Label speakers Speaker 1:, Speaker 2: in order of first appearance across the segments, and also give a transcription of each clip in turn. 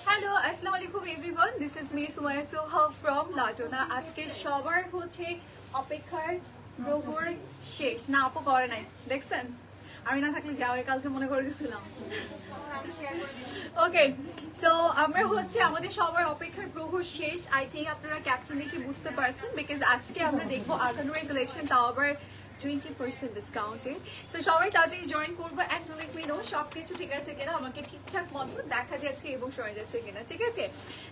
Speaker 1: Hello, আসসালামু আলাইকুম everyone, this is me Sumaiya Soha from Ladona. আজকে সবার হচ্ছে অপেক্ষার প্রহর শেষ। না, আপু করে নাই, দেখছেন? আমি না থাকলে যাওয়ার কালকে মনে করে গেছিলাম। ওকে, সো আমরা হচ্ছে আমাদের সবার অপেক্ষার প্রহর শেষ। আই থিঙ্ক আপনারা ক্যাপশন দেখে বুঝতে পারছেন, বিকজ আজকে আমরা দেখবো আগানুরের কালেকশন, তাও আবার 20% ডিসকাউন্টে। সো সবাই তাড়াতাড়ি জয়েন করবো and to let me know সবকিছু ঠিক আছে কিনা, আমাকে ঠিকঠাক মতো দেখা যাচ্ছে এবং শোনা যাচ্ছে কিনা, ঠিক আছে?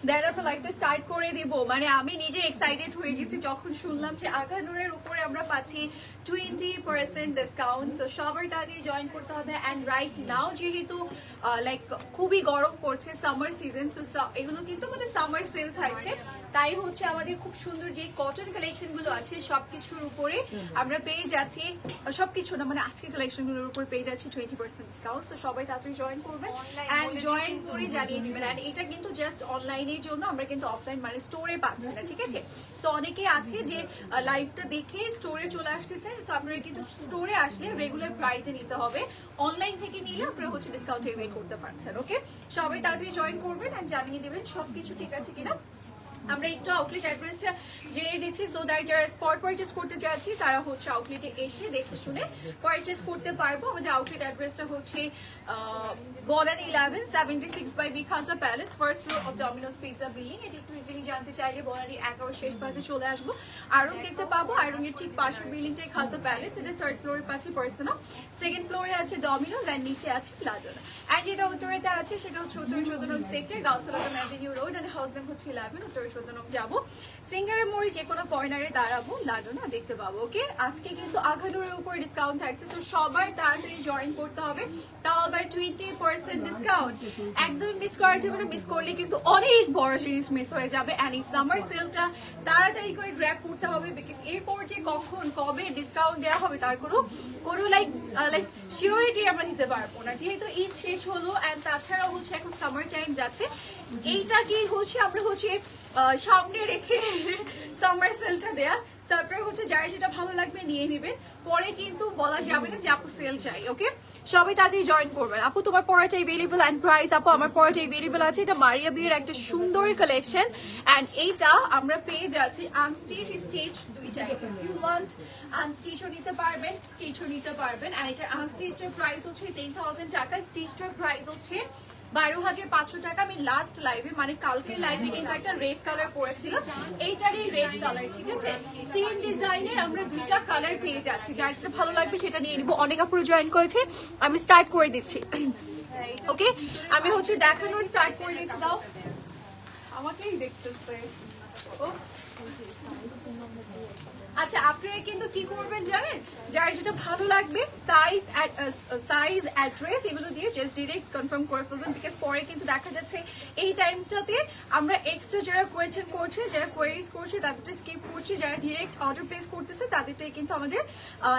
Speaker 1: তারপর লাইভটা স্টার্ট করে দিব। মানে আমি নিজে এক্সাইটেড হয়ে গেছি যখন শুনলাম যে আগানুরের উপরে আমরা পাচ্ছি 20% ডিসকাউন্ট। সো সবাই তাড়াতাড়ি জয়েন করতে হবে। অ্যান্ড রাইট নাও যেহেতু লাইক খুবই গরম পড়ছে, সামার সিজন, সো এগুলো কিন্তু আমাদের সামার সেল থাকছে, তাই হচ্ছে আমাদের খুব সুন্দর যে কটন কালেকশন গুলো আছে সবকিছুর উপরে আমরা পেয়ে যাচ্ছি, সবকিছু না মানে আজকের কালেকশন গুলোর উপর পেয়ে যাচ্ছি 20% ডিসকাউন্ট। তো সবাই তাড়াতাড়ি জয়েন করবেন এন্ড জয়েন করে জানিয়ে দিবেন। এন্ড এটা কিন্তু জাস্ট অনলাইনের জন্য, আমরা কিন্তু অফলাইন মানে স্টোরে পাচ্ছি না, ঠিক আছে? সো অনেকে আছে যে লাইভটা দেখে স্টোরে চলে আসতেছে, সো আপনারা কিন্তু স্টোরে আসলে রেগুলার প্রাইসে নিতে হবে, অনলাইন থেকে নিলে আপনারা হচ্ছে ডিসকাউন্ট এভেল করতে পারছেন। ওকে, সবাই তাড়াতাড়ি জয়েন করবেন এন্ড জানিয়ে দিবেন সবকিছু ঠিক আছে কিনা। আমরা একটু আউটলেট অ্যাড্রেসটা জেনে দিচ্ছি, সো দ্যাট যারা স্পট পারচেস করতে চাচ্ছি তারা হচ্ছে আউটলেটে এসে দেখে শুনে পারচেস করতে পারবো। আমাদের আউটলেট অ্যাড্রেসটা হচ্ছে বনানী 1176 বাই বিখাসা palace, first floor of Domino's pizza building. এটি একটু ইজিলি জানতে চাইলে বনানী 11 শেষ প্রান্তে চলে আসবো, আয়রন দেখতে পাবো, আয়রনের ঠিক পাশের বিল্ডিংটাই খাসা প্যালেস। এটা থার্ড ফ্লোরে পাচ্ছি পার্সোনা, সেকেন্ড ফ্লোরে আছে ডমিনোস অ্যান্ড নিচে আছে লাডোনা। অ্যান্ড যেটা উত্তরেতে আছে সেটা হচ্ছে উত্তর 14 নং সেক্টর, গাউসলাগা avenue road, and house number হচ্ছে 11, উত্তর 14 নং যাবো, সিঙ্গারের মোড়ে যে কোনো কর্নারে দাঁড়াবো, লাডোনা দেখতে পাবো। ওকে, আজকে কিন্তু আগানুরের উপর ডিসকাউন্ট থাকছে, তো সবার তাড়াতাড়ি জয়েন করতে হবে, তাও আবার 20% ডিসকাউন্ট। একদম মিস করা যাবে না, মিস করলে কিন্তু অনেক বড় জিনিস মিস হয়ে যাবে। অ্যান্ড এই সামার সেলটা তাড়াতাড়ি করে গ্র্যাব করতে হবে, বিকজ এরপর যে কখন কবে ডিসকাউন্ট দেওয়া হবে তার কোনো লাইক সিওরিটি আমরা দিতে পারবো না, যেহেতু ঈদ শেষ হলো। অ্যান্ড তাছাড়াও হচ্ছে এখন সামার টাইম যাচ্ছে, এইটা কি হচ্ছে আমরা হচ্ছে সামনে রেখে সামার সেলটা দেয়া। তারপরে হচ্ছে যার যেটা ভালো লাগবে নিয়ে নেবেন, পরে কিন্তু বলা যাবে না যে আপু সেল চাই। ওকে, সবাই তাড়াতাড়ি জয়েন করবেন। আপু তোমার পড়াটা এভেলেবল অ্যান্ড প্রাইস? আপু আমার পড়াটা এভেলেবল আছে, এটা মারিয়া বিয়ের একটা সুন্দর কালেকশন। অ্যান্ড এইটা আমরা পেয়ে যাচ্ছি আনস্টিচ স্টিচ দুইটাই, ইফ ইউ ওয়ান্ট আনস্টিচও নিতে পারবেন, স্টিচও নিতে পারবেন। অ্যান্ড এটা আনস্টিচটার প্রাইস হচ্ছে 10,000 টাকা, স্টিচটার প্রাইস হচ্ছে 12,500 টাকা। আমি লাস্ট লাইভে মানে কালকের লাইভে কিন্তু একটা রেড কালার পরেছিলাম, এইটারই রেড কালার, ঠিক আছে? সেম ডিজাইনের আমরা দুইটা কালার পেয়ে যাচ্ছি, যার যেটা ভালো লাগবে সেটা নিয়ে নিবো। অনেক আপুরো জয়েন করেছে, আমি স্টার্ট করে দিচ্ছি। ওকে, আমি হচ্ছে দেখানোর স্টার্ট করে দিচ্ছি। দাও, আমাকেই দেখতেছে। আচ্ছা, আপনারা কিন্তু কি করবেন জানেন, যার যেটা ভালো লাগবে সাইজ অ্যাড্রেস এগুলো দিয়ে জাস্ট ডিরেক্ট কনফার্ম করে ফেলবেন, বিকজ পরে কিন্তু দেখা যাচ্ছে এই টাইমটাতে আমরা এক্সট্রা যারা কোয়েশ্চেন করছে, যারা কোয়েরিজ করছে তাদেরটা স্কিপ করছি, যারা ডিরেক্ট অর্ডার প্লেস করতেছে তাদেরটাই কিন্তু আমাদের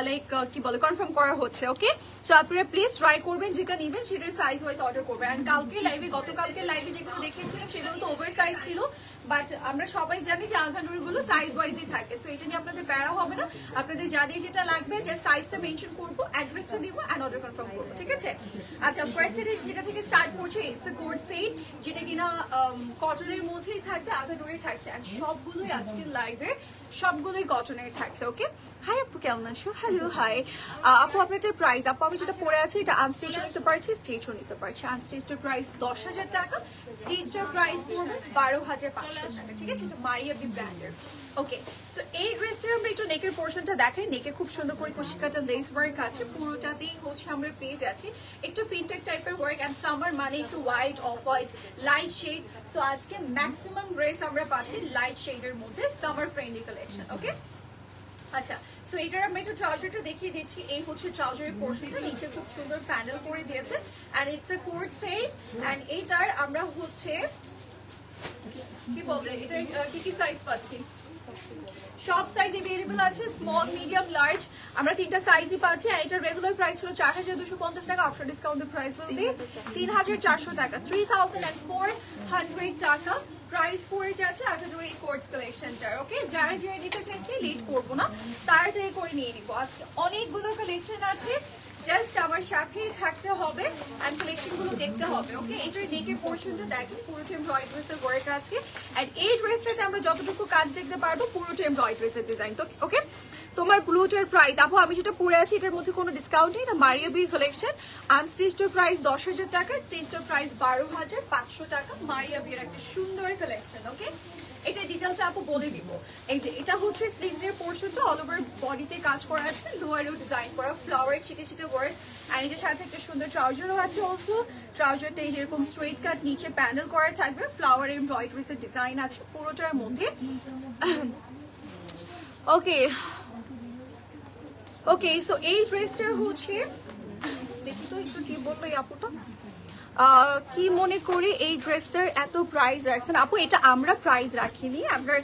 Speaker 1: লাইক কি বলে কনফার্ম করা হচ্ছে। ওকে, সো আপনারা প্লিজ ট্রাই করবেন, যেটা নেবেন সেটার সাইজ ওয়াইজ অর্ডার করবেন। অ্যান্ড কালকে লাইভে গতকালকে লাইভে যেগুলো দেখিয়েছিলাম সেগুলো তো ওভার সাইজ ছিল, বাট আমরা সবাই জানি যে আগানুর গুলো সাইজ ওয়াইজই থাকে, সো এটা নিয়ে আপনাদের প্যারা হবে না। আপনাদের যাদের যেটা লাগবে যে সাইজটা মেনশন করবো, অ্যাড্রেসটা দিব অ্যান্ড অর্ডার কনফার্ম করবো, ঠিক আছে? আচ্ছা, ফার্স্ট যেটা থেকে স্টার্ট করছে, ইটস এ কোট সেট, যেটা কিনা কটনের মধ্যেই থাকবে, আগানুরের থাকছে। অ্যান্ড সবগুলোই আজকের লাইভে সবগুলোই কটনের থাকছে। ওকে, হাই আপু কেমন আছো? হ্যালো, হাই আপু, আপনার একটা প্রাইস, আপু আমি যেটা পরে আছি এটা আনস্টিচও নিতে পারছি, স্টিচও নিতে পারছি। আনস্টিচটার প্রাইস 10,000 টাকা, স্টিচটার প্রাইস পড়বে 12,500 টাকা, ঠিক আছে? এটা মারিয়া বি ব্র্যান্ডের। ওকে, সো এই ড্রেসটার আমরা একটু নেকের পোর্শনটা দেখাই। নেকে খুব সুন্দর করে কুশিকাটা লেস ওয়ার্ক আছে, পুরোটাতেই হচ্ছে আমরা পেয়ে যাচ্ছি একটু প্রিন্টেড টাইপের ওয়ার্ক। অ্যান্ড সামার মানে একটু white, off white, light shade, so আজকে ম্যাক্সিমাম ড্রেস আমরা পাচ্ছি লাইট শেডের মধ্যে, সামার ফ্রেন্ডলি কালেকশন। ওকে, আচ্ছা, সো এটার আমরা একটু ট্রাউজারটা দেখিয়ে দিচ্ছি। এই হচ্ছে ট্রাউজারের পোর্শনটা, নিচে খুব সুন্দর প্যানেল করে দিয়েছে। And it's a coat set. And এইটার আমরা হচ্ছে কি বলে, এটার কি সাইজ পাচ্ছি? সব সাইজ अवेलेबल আছে, স্মল, মিডিয়াম, লার্জ, আমরা তিনটা সাইজই পাচ্ছি। আর এটার রেগুলার প্রাইস ছিল 4,250 টাকা, আফটার ডিসকাউন্টের প্রাইস বলতে 3,400 টাকা, 3,400 টাকা প্রাইস পড়ে যাচ্ছে আগানুর এই কোর্স কালেকশনটার। ওকে, যারা যারা নিতে চাইছে লেট করবো না, তাড়াতাড়ি করে নিয়ে নিবো। আজকে অনেকগুলো কালেকশন আছে, জাস্ট আমার সাথেই থাকতে হবে এন্ড কালেকশন গুলো দেখতে হবে ওকে এটার নেকের পোরশনটা দেখেন পুরোটা এমব্রয়ডারিজের ওয়ার্ক আছে এন্ড এই ড্রেসটাতে আমরা যতটুকু কাজ দেখতে পারবো পুরোটা এমব্রয়ডারিজের ডিজাইন তো ওকে তোমার ব্লুটার প্রাইস আপু আমি যেটা পরে আছি এটার মধ্যে কোনো ডিসকাউন্ট নেই না মারিয়া বির কালেকশন আনস্টিচড প্রাইস 10,000 টাকা স্টিচড প্রাইস 12,500 টাকা মারিয়া বির একটা সুন্দর কালেকশন ওকে এটা ডিটেইলসটা আপু বলে দিব এই যে এটা হচ্ছে স্লিভস এর পোরশনটা অল ওভার বডিতে কাজ করা আছে লোয়ারেও ডিজাইন করা ফ্লাওয়ার ছিটে ছিটে ওয়ার্ক এন্ড এর সাথে একটা সুন্দর ট্রাউজারও আছে অলসো ট্রাউজারটা এরকম স্ট্রেট কাট নিচে প্যানেল করা থাকবে ফ্লাওয়ার এমব্রয়ডারিজ এর ডিজাইন আছে পুরোটার মধ্যে ওকে ওকে সো এই ড্রেসটা হচ্ছে দেখি তো একটু কি বললো এই আপুটা কি মনে করে এই ড্রেসটার এত প্রাইস রাখছেন আপু এটা আমরা প্রাইস রাখিনি আপনার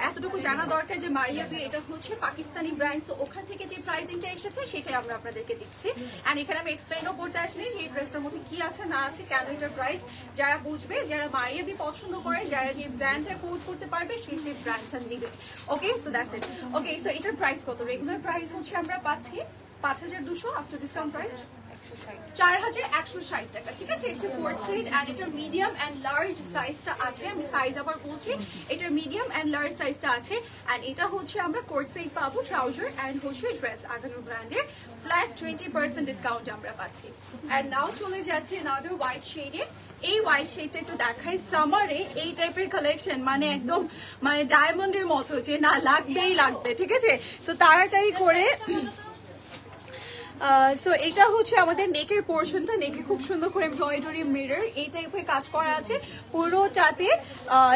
Speaker 1: এতটুকু জানা দরকার যে মারিয়া বি এটা হচ্ছে পাকিস্তানি ব্র্যান্ড সো ওখান থেকে যে প্রাইসিংটা এসেছে সেটাই আমরা আপনাদেরকে দিচ্ছি এন্ড এখানে আমি এক্সপ্লেইনও করতে আসিনি যে এই ড্রেসটার মধ্যে কি আছে না আছে কেন এটার প্রাইস যারা বুঝবে যারা মারিয়া বি পছন্দ করে যারা যে ব্র্যান্ড অ্যাফোর্ড করতে পারবে সেই ব্র্যান্ডটা নেবে ওকে so that's it okay so এটার প্রাইস কত রেগুলার প্রাইস হচ্ছে আমরা পাচ্ছি 5,200 আফটার ডিসকাউন্ট প্রাইস 4,160 টাকা ঠিক আছে it's a coat set and এটার মিডিয়াম এন্ড লার্জ সাইজটা আছে আমি সাইজ আবার বলছি এটার মিডিয়াম এন্ড লার্জ সাইজটা আছে এন্ড এটা হচ্ছে আমরা কোট সেট পাবো ট্রাউজার এন্ড হচ্ছে ড্রেস আগানো ব্র্যান্ডের ফ্ল্যাট 20% ডিসকাউন্ট আমরা পাচ্ছি এন্ড নাও চলে যাচ্ছে another হোয়াইট শেডে এই হোয়াইট শেডটা একটু দেখাই সামারে এই টাইপের কালেকশন মানে একদম মানে ডায়মন্ডের মতো যে না লাগবেই লাগবে ঠিক আছে সো তাড়াতাড়ি করে সো এটা হচ্ছে আমাদের নেকের পোর্শনটা নেকে খুব সুন্দর করে এমব্রয়ডারি মিরর এই টাইপের কাজ করা আছে পুরোটাতে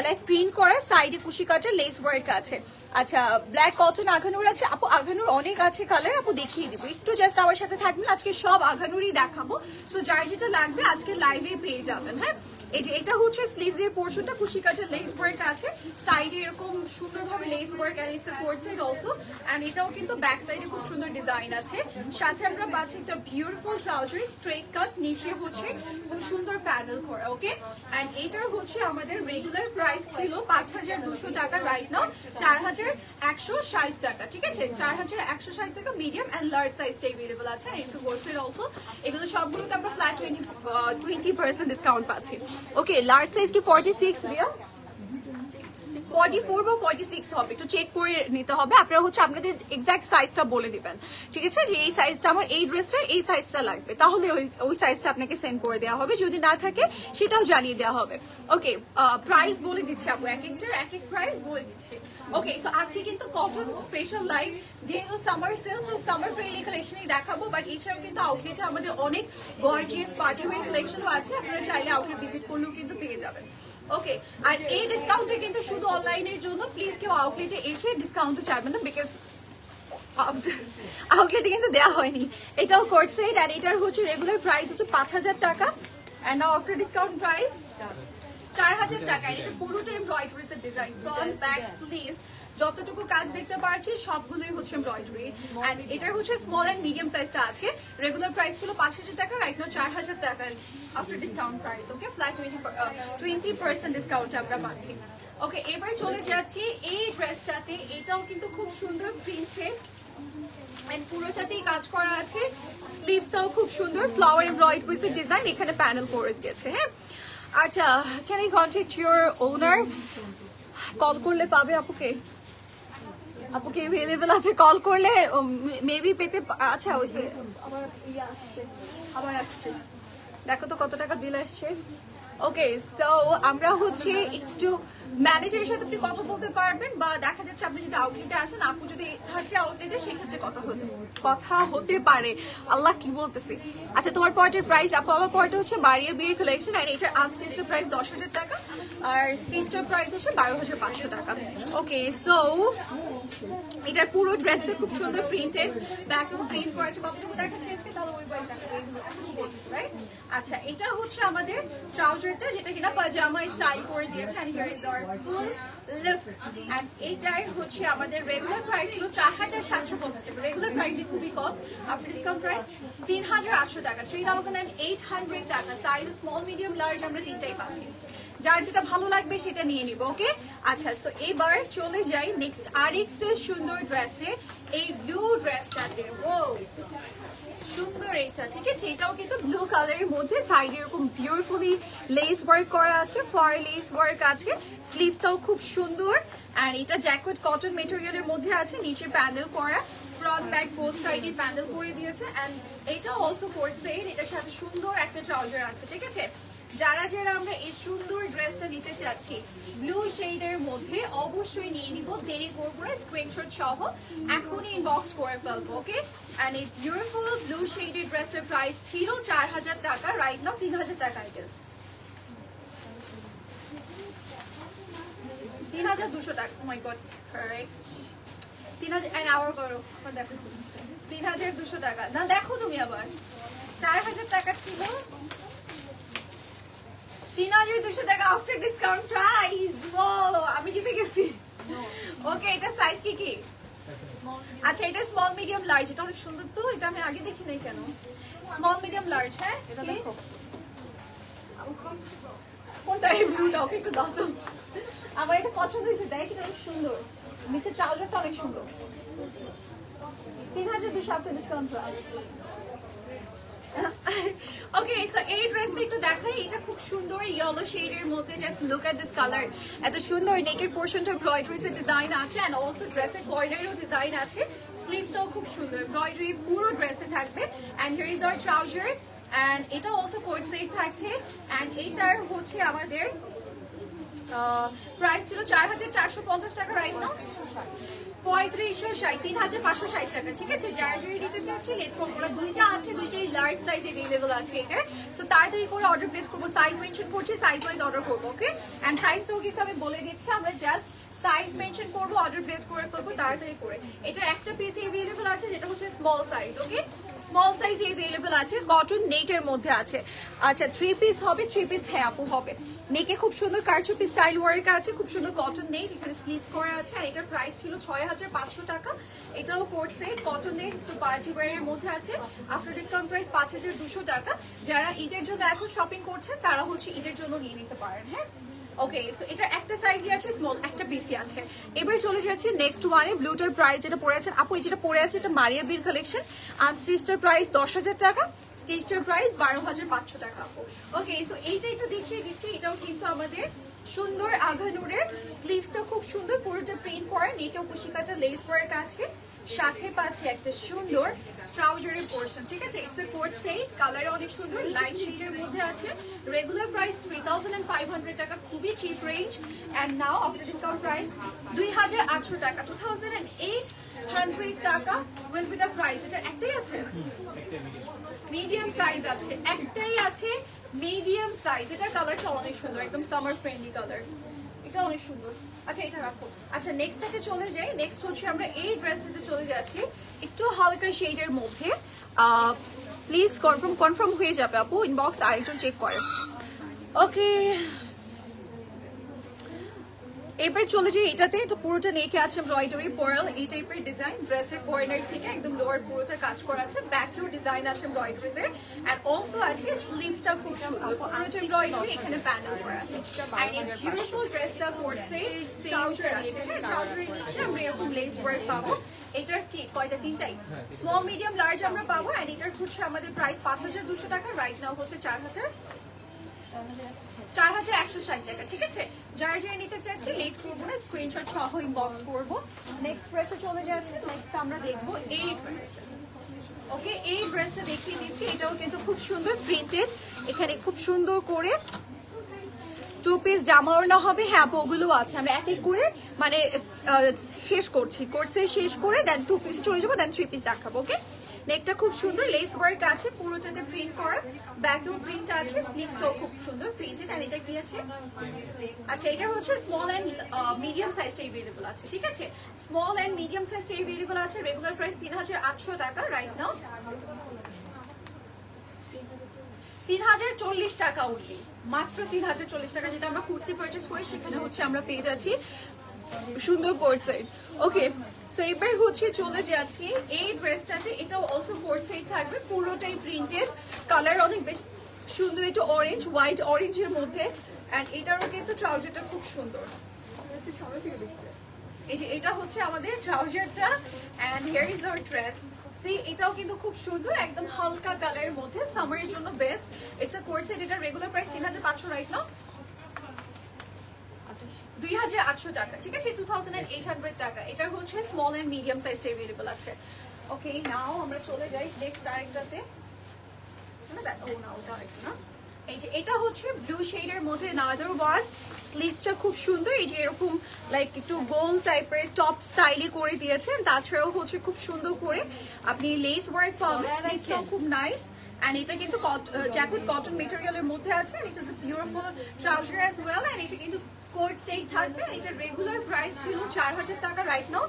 Speaker 1: লাইক প্রিন্ট করা সাইডে কুশি কাটার লেস ওয়ার্ক আছে আচ্ছা ব্ল্যাক কটন আঘানুর আছে আপু আঘানুর অনেক আছে কালার আপু দেখিয়ে দিব একটু জাস্ট আমার সাথে থাকবেন আজকে সব আঘানুরই দেখাবো সো যার যেটা লাগবে আজকে লাইভে পেয়ে যাবেন হ্যাঁ এই যে এটা হচ্ছে স্লিভস এর পোরশনটা কুশি কাটার লেস ওয়ার্ক আছে সাইডে এরকম সুন্দরভাবে lace work and it's coat side also and এটাও কিন্তু ব্যাক সাইডে খুব সুন্দর ডিজাইন আছে সাথে আমরা পাচ্ছি একটা বিউটিফুল ট্রাউজার স্ট্রেট কাট নিচে হচ্ছে খুব সুন্দর প্যানেল করা ওকে এন্ড এটার হচ্ছে আমাদের রেগুলার প্রাইস ছিল 5,200 টাকা রাইট নাও 4,160 টাকা ঠিক আছে 4,160 টাকা মিডিয়াম এন্ড লার্জ সাইজটা अवेलेबल আছে ইটস কোট সাইড অলসো এগুলো সবগুলোতে আমরা ফ্ল্যাট 20% ডিসকাউন্ট পাচ্ছি ওকে লার্জ সাইজ কি 46 রিয়া 44 বা 46 হবে একটু চেক করে নিতে হবে আপনারা হচ্ছে আপনাদের এক্সাক্ট সাইজটা বলে দিবেন ঠিক আছে যে এই সাইজটা আমার এই ড্রেসটা এই সাইজটা লাগবে তাহলে ওই সাইজটা আপনাকে সেন্ড করে দেওয়া হবে যদি না থাকে সেটাও জানিয়ে দেওয়া হবে ওকে প্রাইস বলে দিচ্ছি আপু এক একটার এক এক প্রাইস বলে দিচ্ছি ওকে সো আজকে কিন্তু কটন স্পেশাল লাইভ যেহেতু সামার সেলস ও সামার ফ্রেন্ডলি কালেকশনই দেখাবো বাট এছাড়াও কিন্তু আউটলেটে আমাদের অনেক গর্জিয়াস পার্টি ওয়্যার কালেকশনও আছে আপনারা চাইলে আউটলেট ভিজিট করলেও কিন্তু পেয়ে যাবেন ওকে আর এই ডিসকাউন্টে কিন্তু শুধু অনলাইনের জন্য প্লিজ কেউ আউটলেটে এসে ডিসকাউন্ট চাইবেন না বিকজ আউটলেটে কিন্তু দেওয়া হয়নি এটাও কোট সেট আর এটার হচ্ছে রেগুলার প্রাইস হচ্ছে 5,000 টাকা and now after discount price 4,000 টাকা এটা পুরোটা এমব্রয়ডারিজ এর ডিজাইন ফ্রন্ট ব্যাক স্লিভস যতটুকু কাজ দেখতে পাচ্ছি সবগুলোই হচ্ছে এমব্রয়ডারি এন্ড এটার হচ্ছে স্মল এন্ড মিডিয়াম সাইজটা আছে রেগুলার প্রাইস ছিল 5,000 টাকা রাইট নাও 4,000 টাকা after discount price okay flat 20% discount আমরা পাচ্ছি ওকে এবার চলে যাচ্ছি এই ড্রেসটাতে এটাও কিন্তু খুব সুন্দর প্রিন্টেড এন্ড পুরোটাতেই কাজ করা আছে স্লিভসটাও খুব সুন্দর ফ্লাওয়ার এমব্রয়ডারিজ এর ডিজাইন এখানে প্যানেল করে দিয়েছে হ্যাঁ আচ্ছা can eye contact your owner call করলে পাবে আপুকে আপুকে अवेलेबल আছে কল করলে মেবি পেতে আচ্ছা ওই যে আবার আসছে দেখো তো কত টাকা বিল আসছে ওকে সো আমরা হচ্ছে একটু ম্যানেজারের সাথে আপনি কথা বলতে পারবেন বা দেখা যাচ্ছে আপনি যদি আউটলেটে আসেন আপু যদি থাকে আউটলেটে সেক্ষেত্রে কথা হতে পারে আল্লাহ কি বলতেছি আচ্ছা তোমার পয়েন্টের প্রাইস আপু আমার পয়েন্ট হচ্ছে মারিয়া বিয়ের কালেকশন আর এটার আনস্টিচড প্রাইস 10,000 টাকা আর স্টিচড প্রাইস হচ্ছে 12,500 টাকা ওকে সো এটার পুরো ড্রেসটা খুব সুন্দর প্রিন্টেড ব্যাকেও প্রিন্ট করা আছে কতটুকু দেখাচ্ছে আজকে তাহলে ওই প্রাইস রাইট আচ্ছা এটা হচ্ছে আমাদের ট্রাউজারটা যেটা কিনা পাজামা স্টাইল করে দিয়েছে and here is our full look and এটার হচ্ছে আমাদের রেগুলার প্রাইস ছিল 4,750 টাকা রেগুলার প্রাইসই খুবই কম আফটার ডিসকাউন্ট প্রাইস 3,800 টাকা 3,800 টাকা সাইজ স্মল মিডিয়াম লার্জ আমরা তিনটাই পাচ্ছি যার যেটা ভালো লাগবে সেটা নিয়ে নিব ওকে আচ্ছা সো এবার চলে যাই নেক্সট আরেকটা সুন্দর ড্রেসে এই ব্লু ড্রেসটাতে ও সুন্দর এটা ঠিক আছে এটাও কিন্তু ব্লু কালারের মধ্যে সাইডে এরকম বিউটিফুলি লেস ওয়ার্ক করা আছে ফর লেস ওয়ার্ক আছে স্লিভসটাও খুব সুন্দর আর এটা জ্যাকেট কটন মেটেরিয়ালের মধ্যে আছে নিচে প্যানেল করা ফ্রন্ট ব্যাক বোথ সাইডে প্যানেল করে দিয়েছে এন্ড এটা অলসো করছে এটার সাথে সুন্দর একটা ট্রাউজার আছে ঠিক আছে যারা যারা আমরা এই সুন্দর ড্রেসটা নিতে চাচ্ছি ব্লু শেডের মধ্যে অবশ্যই নিয়ে নিব দেরি করবো না স্ক্রিনশট সহ এখনই ইনবক্স করে ফেলবো ওকে এন্ড এই বিউটিফুল ব্লু শেডের ড্রেসটার প্রাইস ছিল 4000 টাকা রাইট নাও 3000 টাকা আই গেস 3200 টাকা মাই গড কারেক্ট 3000 এন্ড আওয়ার করো দেখো 3200 টাকা না দেখো তুমি আবার 4000 টাকা ছিল 3200 টাকা আফটার ডিসকাউন্ট প্রাইস ও আমি জিতে গেছি ওকে এটা সাইজ কি কি আচ্ছা এটা স্মল মিডিয়াম লার্জ এটা অনেক সুন্দর তো এটা আমি আগে দেখি নাই কেন স্মল মিডিয়াম লার্জ হ্যাঁ এটা দেখো কোনটা এই ব্লুটা ওকে একটু দাও তো আমার এটা পছন্দ হয়েছে দেখ এটা অনেক সুন্দর নিচে ট্রাউজারটা অনেক সুন্দর 3200 after discount price okay so এই ড্রেসটা একটু দেখাই এটা খুব সুন্দর ইয়েলো শেডের মধ্যে just look at this colour এত সুন্দর নেকের পোরশনটা এমব্রয়ডারির ডিজাইন আছে এন্ড অলসো ড্রেসের বর্ডারেরও ডিজাইন আছে স্লিভসটাও খুব সুন্দর এমব্রয়ডারি পুরো ড্রেসে থাকবে and here is our trouser and এটা অলসো কোট সেট থাকছে এন্ড এইটার হচ্ছে আমাদের প্রাইস ছিল 4450 টাকা রাইট নাও 3560 টাকা ঠিক আছে যারা যারা নিতে চাচ্ছি লেট করবো না দুইটা আছে দুইটাই লার্জ সাইজ अवेलेबल আছে এটা সো তাড়াতাড়ি করে অর্ডার প্লেস করবো সাইজ মেনশন করছি সাইজ ওয়াইজ অর্ডার করবো ওকে এন্ড প্রাইসটাও কিন্তু আমি বলে দিচ্ছি আমরা জাস্ট সাইজ মেনশন করবো অর্ডার প্লেস করে ফেলবো তাড়াতাড়ি করে এটা একটা পিস अवेलेबल আছে যেটা হচ্ছে small size okay small size available আছে কটন নেটের মধ্যে আছে আচ্ছা 3 পিস হবে 3 পিস হ্যাঁ আপু হবে নেকে খুব সুন্দর কারচুপি স্টাইল ওয়ার্ক আছে খুব সুন্দর কটন নেট এখানে স্লিভস করা আছে আর এটার প্রাইস ছিল 6500 টাকা এটাও কোট সেট কটন নেট তো পার্টি ওয়্যারের মধ্যে আছে আফটার ডিসকাউন্ট প্রাইস 5200 টাকা যারা ঈদের জন্য এখন শপিং করছে তারা হচ্ছে ঈদের জন্য নিয়ে নিতে পারেন হ্যাঁ ওকে সো এটা একটা সাইজই আছে স্মল একটা পিসি আছে এবার চলে যাচ্ছে নেক্সট ওয়ানে ব্লুটার প্রাইস যেটা পড়ে আছে আপু যেটা পড়ে আছে এটা মারিয়া বির কালেকশন আনস্টিচটার প্রাইস 10000 টাকা স্টিচটার প্রাইস 12500 টাকা আপু ওকে সো এইটা একটু দেখিয়ে দিচ্ছি এটাও কিন্তু আমাদের সুন্দর আগানুরের স্লিভসটা খুব সুন্দর পুরোটা প্রিন্ট করা নেটেও কুশিকাটা লেস ওয়ার্ক আছে সাথে পাচ্ছে একটা সুন্দর ট্রাউজারের পোরশন ঠিক আছে it's a coat set colour অনেক সুন্দর লাইট শেডের মধ্যে আছে রেগুলার প্রাইস 3500 টাকা খুবই cheap range and now after discount price 2800 টাকা 2800 টাকা উইল বি দ্য প্রাইস এটা একটাই আছে মিডিয়াম সাইজ আছে একটাই আছে মিডিয়াম সাইজ এটা কালারটা অনেক সুন্দর একদম সামার ফ্রেন্ডলি কালার এটা অনেক সুন্দর আচ্ছা এটা রাখো আচ্ছা নেক্সটটাতে চলে যাই নেক্সট হচ্ছে আমরা এই ড্রেসটাতে চলে যাচ্ছি একটু হালকা শেডের মধ্যে প্লিজ কনফার্ম হয়ে যাবে আপু ইনবক্স আরেকজন চেক করে ওকে এবার চলে যাই এটাতে তো পুরোটা নেকে আছে এমব্রয়ডারি পার্ল এই টাইপের ডিজাইন ড্রেসের কর্নার থেকে একদম লোয়ার পুরোটা কাজ করা আছে ব্যাকেও ডিজাইন আছে এমব্রয়ডারিজ এর এন্ড অলসো আছে স্লিভসটা খুব সুন্দর পুরোটা এমব্রয়ডারি এখানে প্যানেল করা আছে এন্ড এই বিউটিফুল ড্রেসটা করছে ট্রাউজার আছে ট্রাউজারের নিচে আমরা এরকম লেস ওয়ার্ক পাবো এটার কি কয়টা তিনটাই স্মল মিডিয়াম লার্জ আমরা পাবো এন্ড এটার হচ্ছে আমাদের প্রাইস 5200 টাকা রাইট নাও হচ্ছে 4160 টাকা ঠিক আছে যারা যারা নিতে চাচ্ছি লেট করবো না স্ক্রিনশট সহ ইনবক্স করবো নেক্সট ড্রেসে চলে যাচ্ছে নেক্সট আমরা দেখবো এই ড্রেসটা ওকে এই ড্রেসটা দেখিয়ে দিচ্ছি এটাও কিন্তু খুব সুন্দর প্রিন্টেড এখানে খুব সুন্দর করে 2 পিস জামা ওড়না হবে হ্যাঁ ওগুলো আছে আমরা এক এক করে মানে শেষ করছি কোর্সে শেষ করে দেন 2 পিস চলে যাবো দেন 3 পিস দেখাবো ওকে নেকটা খুব সুন্দর লেস ওয়ার্ক আছে পুরোটাতে প্রিন্ট করা ব্যাকেও প্রিন্ট আছে স্লিভসটাও খুব সুন্দর প্রিন্টেড আর এটা কি আছে আচ্ছা এটা হচ্ছে স্মল এন্ড মিডিয়াম সাইজটা अवेलेबल আছে ঠিক আছে স্মল এন্ড মিডিয়াম সাইজটা अवेलेबल আছে রেগুলার প্রাইস 3800 টাকা রাইট নাও 3040 টাকা উঠলি মাত্র 3040 টাকা যেটা আমরা কুর্তি পারচেজ করি সেখানে হচ্ছে আমরা পেয়ে যাচ্ছি সুন্দর কোট সেট ওকে সো এবার হচ্ছে চলে যাচ্ছি এই ড্রেসটাতে এটাও অলসো কোট সেট থাকবে পুরোটাই প্রিন্টেড কালার অনেক বেশি সুন্দর একটু অরেঞ্জ হোয়াইট অরেঞ্জের মধ্যে এন্ড এটারও কিন্তু ট্রাউজারটা খুব সুন্দর। এই যে এটা হচ্ছে আমাদের ট্রাউজারটা and here is our dress. See এটাও কিন্তু খুব সুন্দর, একদম হালকা কালারের মধ্যে, সামারের জন্য best. It's a coat set. এটা রেগুলার প্রাইস 3500 রাইট নাও, 2800 টাকা, ঠিক আছে, 2800 টাকা। এটা হচ্ছে small and medium size available আছে। ওকে, নাও আমরা চলে যাই নেক্সট আরেকটাতে। ও না, ওটা আরেকটা না। এই যে এটা হচ্ছে ব্লু শেডের মধ্যে নাদার ওয়ান। স্লিভসটা খুব সুন্দর, এই যে এরকম লাইক একটু গোল টাইপের টপ স্টাইলে করে দিয়েছেন। তাছাড়াও হচ্ছে খুব সুন্দর করে আপনি লেস ওয়ার্ক পাবেন, স্লিভসটাও খুব নাইস। এন্ড এটা কিন্তু জ্যাকেট কটন মেটেরিয়ালের মধ্যে আছে। It is a beautiful trouser as well. And এটা কিন্তু কোট সেট থাকবে। এটা রেগুলার প্রাইস ছিল 4000 টাকা, রাইট নাও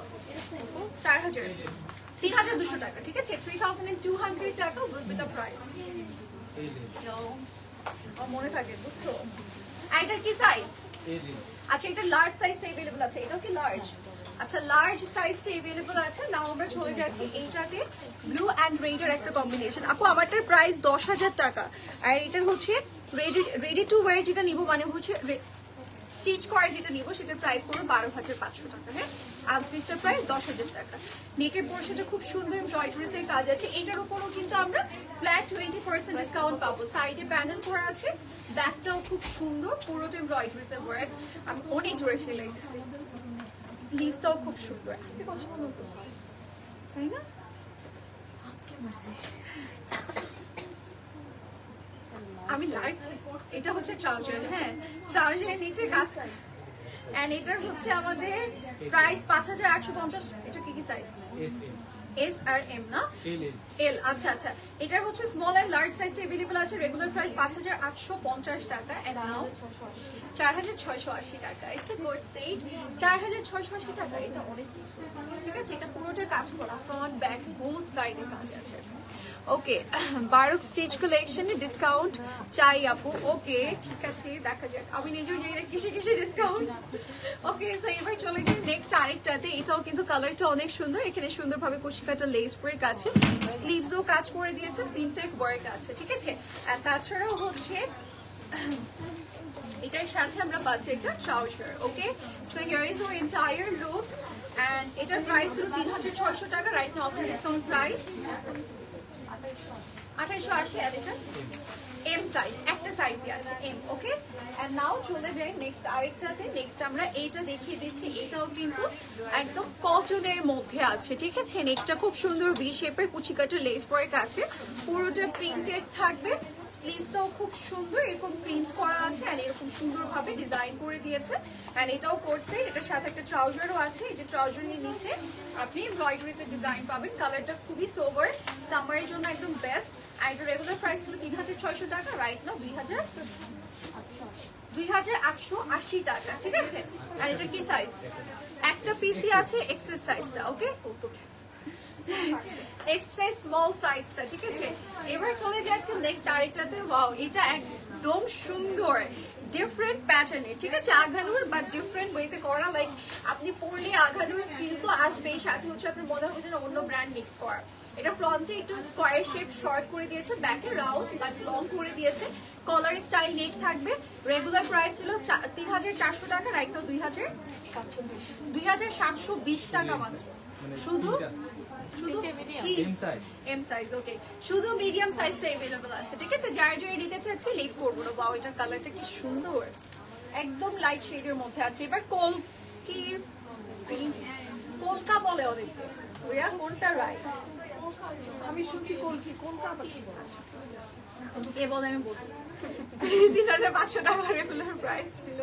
Speaker 1: 3200 টাকা, ঠিক আছে, 3200 টাকা উইথ দ্য প্রাইস। মনে থাকে, বুঝছো? এটার কি সাইজ? আচ্ছা, এটা লার্জ সাইজটা अवेलेबल আছে। এটাও কি লার্জ? আচ্ছা, লার্জ সাইজটা अवेलेबल আছে। নাও আমরা চলে যাচ্ছি এইটাতে ব্লু এন্ড রেড এর একটা কম্বিনেশন। আপু আমারটার প্রাইস 10000 টাকা। আর এটার হচ্ছে রেডি টু ওয়্যার যেটা নিব, মানে হচ্ছে স্টিচ করা যেটা নিব, সেটার প্রাইস পড়বে 12500 টাকা। হ্যাঁ, আনস্টিচটার প্রাইস 10000 টাকা। নেকের পোর্শনটা খুব সুন্দর এমব্রয়ডারিজের কাজ আছে। এটার উপরও কিন্তু আমরা ফ্ল্যাট 20% ডিসকাউন্ট পাবো। সাইডে প্যানেল করা আছে, ব্যাকটাও খুব সুন্দর, পুরোটা এমব্রয়ডারিজের ওয়ার্ক। আমি অনেক জোরে সেলাইতেছি। স্লিভসটাও খুব সুন্দর। আস্তে কথা বলতে হয়, তাই না? আমি লাইভ। এটা হচ্ছে ট্রাউজার। হ্যাঁ, ট্রাউজারের নিচে কাজ। এন্ড এটার হচ্ছে আমাদের প্রাইস 5850। এটা কি সাইজ? এস আর এম না, এল। আচ্ছা আচ্ছা, এটার হচ্ছে স্মল এন্ড লার্জ সাইজটা अवेलेबल আছে। রেগুলার প্রাইস 5850 টাকা এন্ড নাও 4680 টাকা। It's a good set. 4680 টাকা, এটা অনেক কিছু, ঠিক আছে। এটা পুরোটা কাজ করা, ফ্রন্ট ব্যাক বোথ সাইডে কাজ আছে। ওকে, বারুক স্টিচ কালেকশনে ডিসকাউন্ট চাই আপু। ওকে, ঠিক আছে, দেখা যাক। আমি নিজেও জানি না কিসে কিসে ডিসকাউন্ট। ওকে, সো এবার চলে যাই নেক্সট আরেকটাতে। এটাও কিন্তু কালারটা অনেক সুন্দর। এখানে সুন্দরভাবে কুশিকাটা লেস ওয়ার্ক আছে, স্লিভসও কাজ করে দিয়েছে, প্রিন্টেড ওয়ার্ক আছে, ঠিক আছে। আর তাছাড়াও হচ্ছে এটার সাথে আমরা পাচ্ছি একটা trouser. Okay, so here is our entire look. And এটার প্রাইস ছিল 3600 টাকা, right now offer discount price 2880। আর এটা এম সাইজ, একটা সাইজই আছে এম। ওকে, এন্ড নাও চলে যাই নেক্সট আরেকটাতে। নেক্সট আমরা এইটা দেখিয়ে দিচ্ছি। এটাও কিন্তু একদম কটনের মধ্যে আছে, ঠিক আছে। নেকটা খুব সুন্দর ভি শেপের কুচিকাটা লেস ওয়ার্ক আছে, পুরোটা প্রিন্টেড থাকবে। স্লিভসটাও খুব সুন্দর, এরকম প্রিন্ট করা আছে আর এরকম সুন্দরভাবে ডিজাইন করে দিয়েছে। এন্ড এটাও করছে, এটার সাথে একটা ট্রাউজারও আছে। এই যে ট্রাউজারের নিচে আপনি এমব্রয়ডারিজের ডিজাইন পাবেন। কালারটা খুবই সোবার, সামারের জন্য একদম বেস্ট। আর এটা রেগুলার প্রাইস ছিল 3600 টাকা, রাইট নাও 2880 টাকা, ঠিক আছে। আর এটা কি সাইজ? একটা পিসি আছে, এক্সেস সাইজটা। ওকে, এক্সট্রা স্মল সাইজটা, ঠিক আছে। এবার চলে যাচ্ছে নেক্সট আরেকটাতে। ওয়াও, এটা একদম সুন্দর, ডিফারেন্ট প্যাটার্নে, ঠিক আছে। আঘানুর বাট ডিফারেন্ট ওয়েতে করা। লাইক আপনি পরলে আঘানুর ফিল তো আসবেই, সাথে হচ্ছে আপনার মনে হচ্ছে না অন্য ব্র্যান্ড মিক্স করা। এটা ফ্রন্টে একটু স্কোয়ার শেপ শর্ট করে দিয়েছে, ব্যাকে রাউন্ড বাট লং করে দিয়েছে। কলার স্টাইল নেক থাকবে। রেগুলার প্রাইস ছিল 3400 টাকা, রাইট নাও 2720 টাকা মাত্র। শুধু এম সাইজ। ওকে, শুধু মিডিয়াম সাইজটা अवेलेबल আছে, ঠিক আছে। যার যারা নিতে চাচ্ছি লেট করবো না। বাও, এটার কালারটা কি সুন্দর, একদম লাইট শেডের মধ্যে আছে। এবার কলকা বলে অনেক, কোনটা রাইট? আমি শুনছি কলকি, কোনটা এ বলে আমি বলবো। 3500 টাকা রেগুলার প্রাইস ছিল।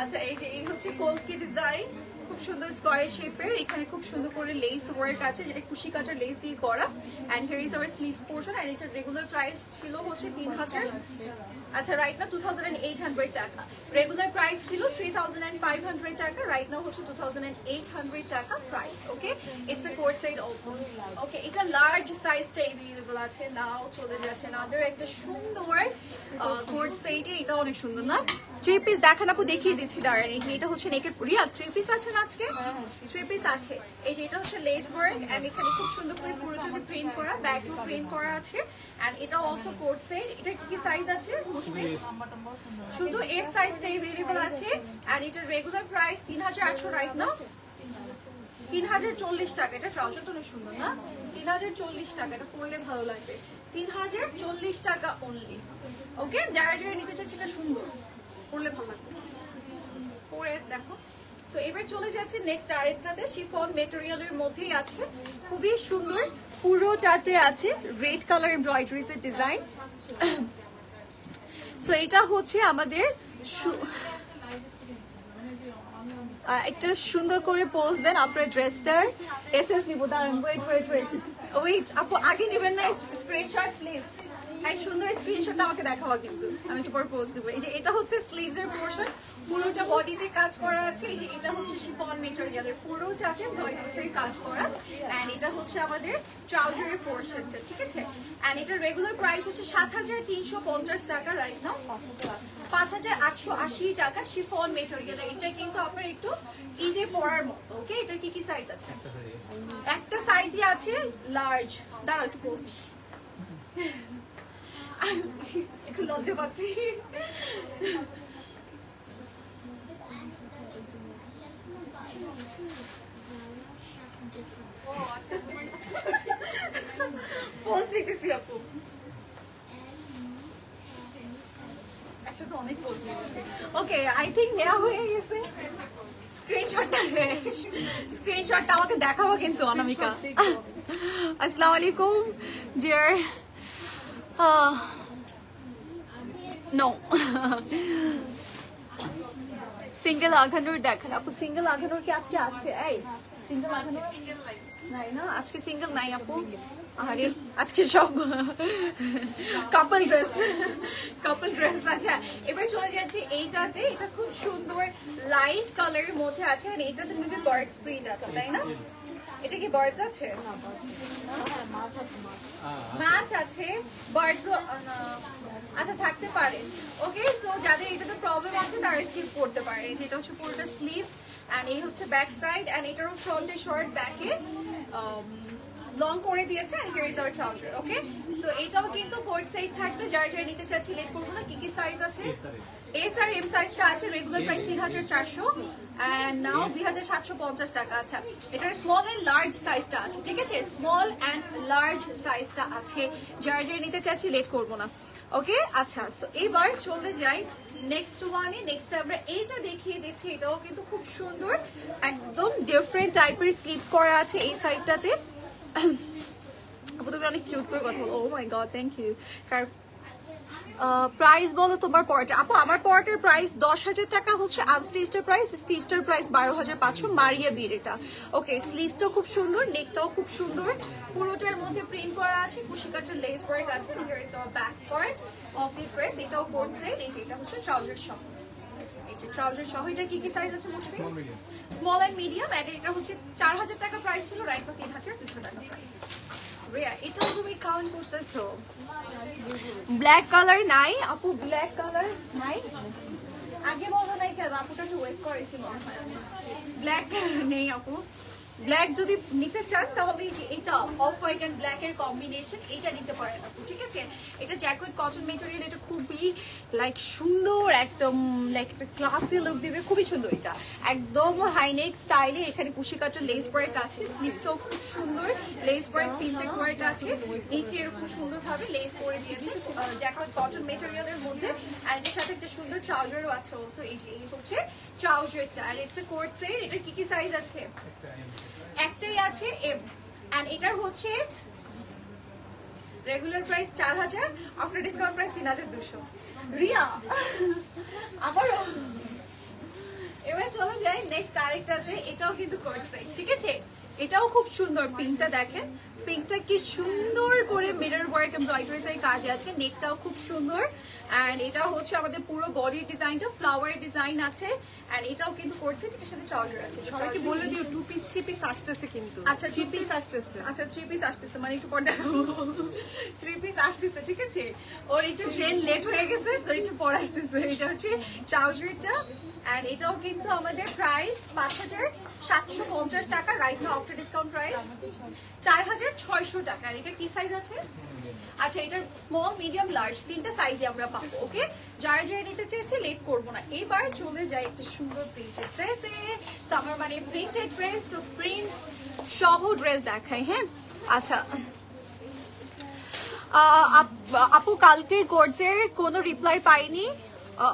Speaker 1: আচ্ছা, এই যে এই হচ্ছে কলকি ডিজাইন, খুব সুন্দর স্কোয়ার শেপের। এখানে খুব সুন্দর করে লেস ওয়ার্ক আছে, যেটা কুশি কাটার লেস দিয়ে করা। And here is our sleeves portion. And এটার রেগুলার প্রাইস ছিল হচ্ছে 3000, আচ্ছা রাইট না 2800 টাকা। রেগুলার প্রাইস ছিল 3500 টাকা, রাইট নাও হচ্ছে 2800 টাকা price. Okay, it's a coat set also. Okay, এটা লার্জ সাইজটা अवेलेबल আছে। নাও চলে যাচ্ছে নাদের একটা সুন্দর কোট সেট। এটা অনেক সুন্দর না? 3 পিস দেখান আপু, দেখিয়ে দিচ্ছি দাঁড়ান। এই যে এটা হচ্ছে নেকের রিয়া 3 পিস আছে না আজকে? 3 পিস আছে। এই যে এটা হচ্ছে লেস ওয়ার্ক এন্ড এখানে খুব সুন্দর করে পুরোটাতে প্রিন্ট করা। ব্যাকে প্রিন্ট করা আছে এন্ড এটা অলসো কোট সেট। এটা কি সাইজ আছে মুশফিক? শুধু এস সাইজটা अवेलेबल আছে এন্ড এটার রেগুলার প্রাইস 3800 রাইট না, 3040 টাকা। এটা ট্রাউজার তো অনেক সুন্দর না, 3040 টাকা। এটা পরলে ভালো লাগবে, 3040 টাকা অনলি। ওকে, যারা যারা নিতে চাচ্ছে এটা সুন্দর, পরলে ভালো লাগবে, পরে দেখো। সো এবার চলে যাচ্ছে নেক্সট আরেকটাতে, শিফন মেটেরিয়ালের মধ্যেই আছে, খুবই সুন্দর, পুরোটাতে আছে রেড কালার এমব্রয়ডারিজ এর ডিজাইন। সো এটা হচ্ছে আমাদের একটা সুন্দর করে পোজ দেন আপনার ড্রেসটার। এসএস নিব, দাঁড়ান, ওয়েট আপু, আগে নেবেন না স্ক্রিনশট প্লিজ। এই সুন্দর স্ক্রিনশটটা আমাকে দেখাও কিন্তু, আমি একটু পরে পোস্ট দেবো। এই যে এটা হচ্ছে স্লিভস এর পোরশন, পুরোটা বডিতে কাজ করা আছে। এই যে এটা হচ্ছে শিফন মেটেরিয়ালের, পুরোটাতে এমব্রয়ডারিজের কাজ করা এন্ড এটা হচ্ছে আমাদের ট্রাউজারের পোরশনটা, ঠিক আছে। এন্ড এটার রেগুলার প্রাইস হচ্ছে 7350 টাকা রাইট নাও, 5880 টাকা শিফন মেটেরিয়াল। এটা কিন্তু আপনার একটু ঈদে পরার মতো। ওকে, এটার কি কি সাইজ আছে? একটা সাইজই আছে লার্জ। দাঁড়াও একটু পোস্ট, একটু লজ্জা পাচ্ছি। পোস্ট দেখতেছি আপু, একসাথে অনেক পোস্ট দিয়েছে। ওকে, আই থিঙ্ক নেওয়া হয়ে গেছে। স্ক্রিনশটটা আমাকে দেখাবো কিন্তু অনামিকা। আসসালামু আলাইকুম ডিয়ার। নো, সিঙ্গেল আঘানুর দেখেন আপু, সিঙ্গেল আঘানুর কি আজকে আছে? এই সিঙ্গেল আঘানুর নাই না আজকে, সিঙ্গেল নাই আপু। আরে আজকে সব কাপল ড্রেস, কাপল ড্রেস। আচ্ছা, এবার চলে যাচ্ছি এইটাতে। এটা খুব সুন্দর লাইট কালারের মধ্যে আছে আর এটাতে মেবি বার্ডস প্রিন্ট আছে, তাই না? এটা কি বার্ডস আছে? মাছ আছে, বার্ডস আচ্ছা থাকতে পারে। ওকে, সো যাদের এটাতে প্রবলেম আছে তারা স্কিপ করতে পারে। এটা হচ্ছে পুরোটা স্লিভস এন্ড এই হচ্ছে ব্যাক সাইড এন্ড এটারও ফ্রন্টে শর্ট, ব্যাকে লং করে দিয়েছে and here is our trouser. Okay, so এটাও কিন্তু কোট সেট থাকবে। যারা যারা নিতে চাচ্ছি লেট করবো না। কি কি সাইজ আছে? এস আর এম সাইজটা আছে, রেগুলার প্রাইস 3400 এন্ড নাও 2750 টাকা। আচ্ছা, এটার স্মল এন্ড লার্জ সাইজটা আছে, ঠিক আছে, স্মল এন্ড লার্জ সাইজটা আছে। যারা যারা নিতে চাচ্ছি লেট করবো না। ওকে, আচ্ছা, সো এবার চলে যাই নেক্সট ওয়ানে। নেক্সট আমরা এইটা দেখিয়ে দিচ্ছি, এটাও কিন্তু খুব সুন্দর, একদম ডিফারেন্ট টাইপের স্লিভস করা আছে এই সাইডটাতে। আপু তুমি অনেক কিউট করে কথা বলো। Oh my God, thank you. কার প্রাইস বলো তোমার পর্টা? আপু আমার পর্টার প্রাইস 10,000 টাকা হচ্ছে আনস্টিচড প্রাইস, স্টিচড প্রাইস 12,500 মারিয়া বির এটা। ওকে, স্লিভসটাও খুব সুন্দর, নেকটাও খুব সুন্দর, পুরোটার মধ্যে প্রিন্ট করা আছে, কুশিকাটার লেস ওয়ার্ক আছে। Here is hour back part of the dress. এটাও কোট সেট। এই যে এটা হচ্ছে ট্রাউজার সহ, এই যে ট্রাউজার সহ। এটা কি কি সাইজ আছে Mushfiq? Small and medium. And এটা হচ্ছে 4000 টাকা প্রাইস ছিল, রাইট বা 3200 টাকা প্রাইস। রিয়া, এটাও তুমি কাউন্ট করতেছো? ব্ল্যাক কালার নাই আপু, ব্ল্যাক কালার নাই। আগে বলো নাই কেন? আপুটা একটু ওয়েট করেছি মনে হয়। ব্ল্যাক নেই আপু। ব্ল্যাক যদি নিতে চান তাহলে এই যে এটা অফ হোয়াইট এন্ড ব্ল্যাক এর কম্বিনেশন, এটা নিতে পারেন আপু, ঠিক আছে। এটা জ্যাকেট কটন মেটেরিয়াল, এটা খুবই লাইক সুন্দর, একদম লাইক একটা ক্লাসি লুক দিবে, খুবই সুন্দর। এটা একদম হাইনেক স্টাইলে, এখানে কুশি কাটার লেস ওয়ার্ক আছে, স্লিভসটাও খুব সুন্দর, লেস ওয়ার্ক পিনটেক ওয়ার্ক আছে, নিচে এরকম সুন্দর ভাবে লেস করে দিয়েছে জ্যাকেট কটন মেটেরিয়ালের মধ্যে। আর এর সাথে একটা সুন্দর ট্রাউজারও আছে অলসো। এই যে এই হচ্ছে ট্রাউজারটা আর ইটস এ কোট সেট। এটা কি কি সাইজ আছে? একটাই আছে এম। এন্ড এটার হচ্ছে regular price 4000, after discount price 3200। Riya আবারও। এবার চলে যাই নেক্সট আরেকটাতে। এটাও কিন্তু কোট সেট, ঠিক আছে। এটাও খুব সুন্দর, পিঙ্কটা দেখেন, পিঙ্কটা কি সুন্দর করে মিরর ওয়ার্ক এমব্রয়ডারিজ এর কাজ আছে, নেকটাও খুব সুন্দর। এন্ড এটা হচ্ছে আমাদের পুরো বডি ডিজাইনটা ফ্লাওয়ার ডিজাইন আছে এন্ড এটাও কিন্তু করছে, এটার সাথে ট্রাউজার আছে।
Speaker 2: সবাইকে বলে দিও 2 পিস 3 পিস আসতেছে কিন্তু।
Speaker 1: আচ্ছা 3 পিস আসতেছে, আচ্ছা 3 পিস আসতেছে, মানে একটু পর দেখাবো। 3 পিস আসতেছে, ঠিক আছে। ওর একটু ট্রেন লেট হয়ে গেছে, তো একটু পর আসতেছে। এটা হচ্ছে ট্রাউজারটা এন্ড এটাও কিন্তু আমাদের প্রাইস 5750 টাকা, রাইট নাও আফটার ডিসকাউন্ট প্রাইস 4000 600 টাকা। আর এটা কি সাইজ আছে? আচ্ছা, এটা স্মল, মিডিয়াম, লার্জ তিনটা সাইজে আমরা পাবো। ওকে, যারা যারা নিতে চেয়েছে লেট করবো না। এবার চলে যায় একটা সুন্দর প্রিন্টেড ড্রেসে। সামার মানে প্রিন্টেড ড্রেস, সো প্রিন্ট সহ ড্রেস দেখাই। হ্যাঁ, আচ্ছা আপু কালকের কোর্সের কোনো রিপ্লাই পাইনি,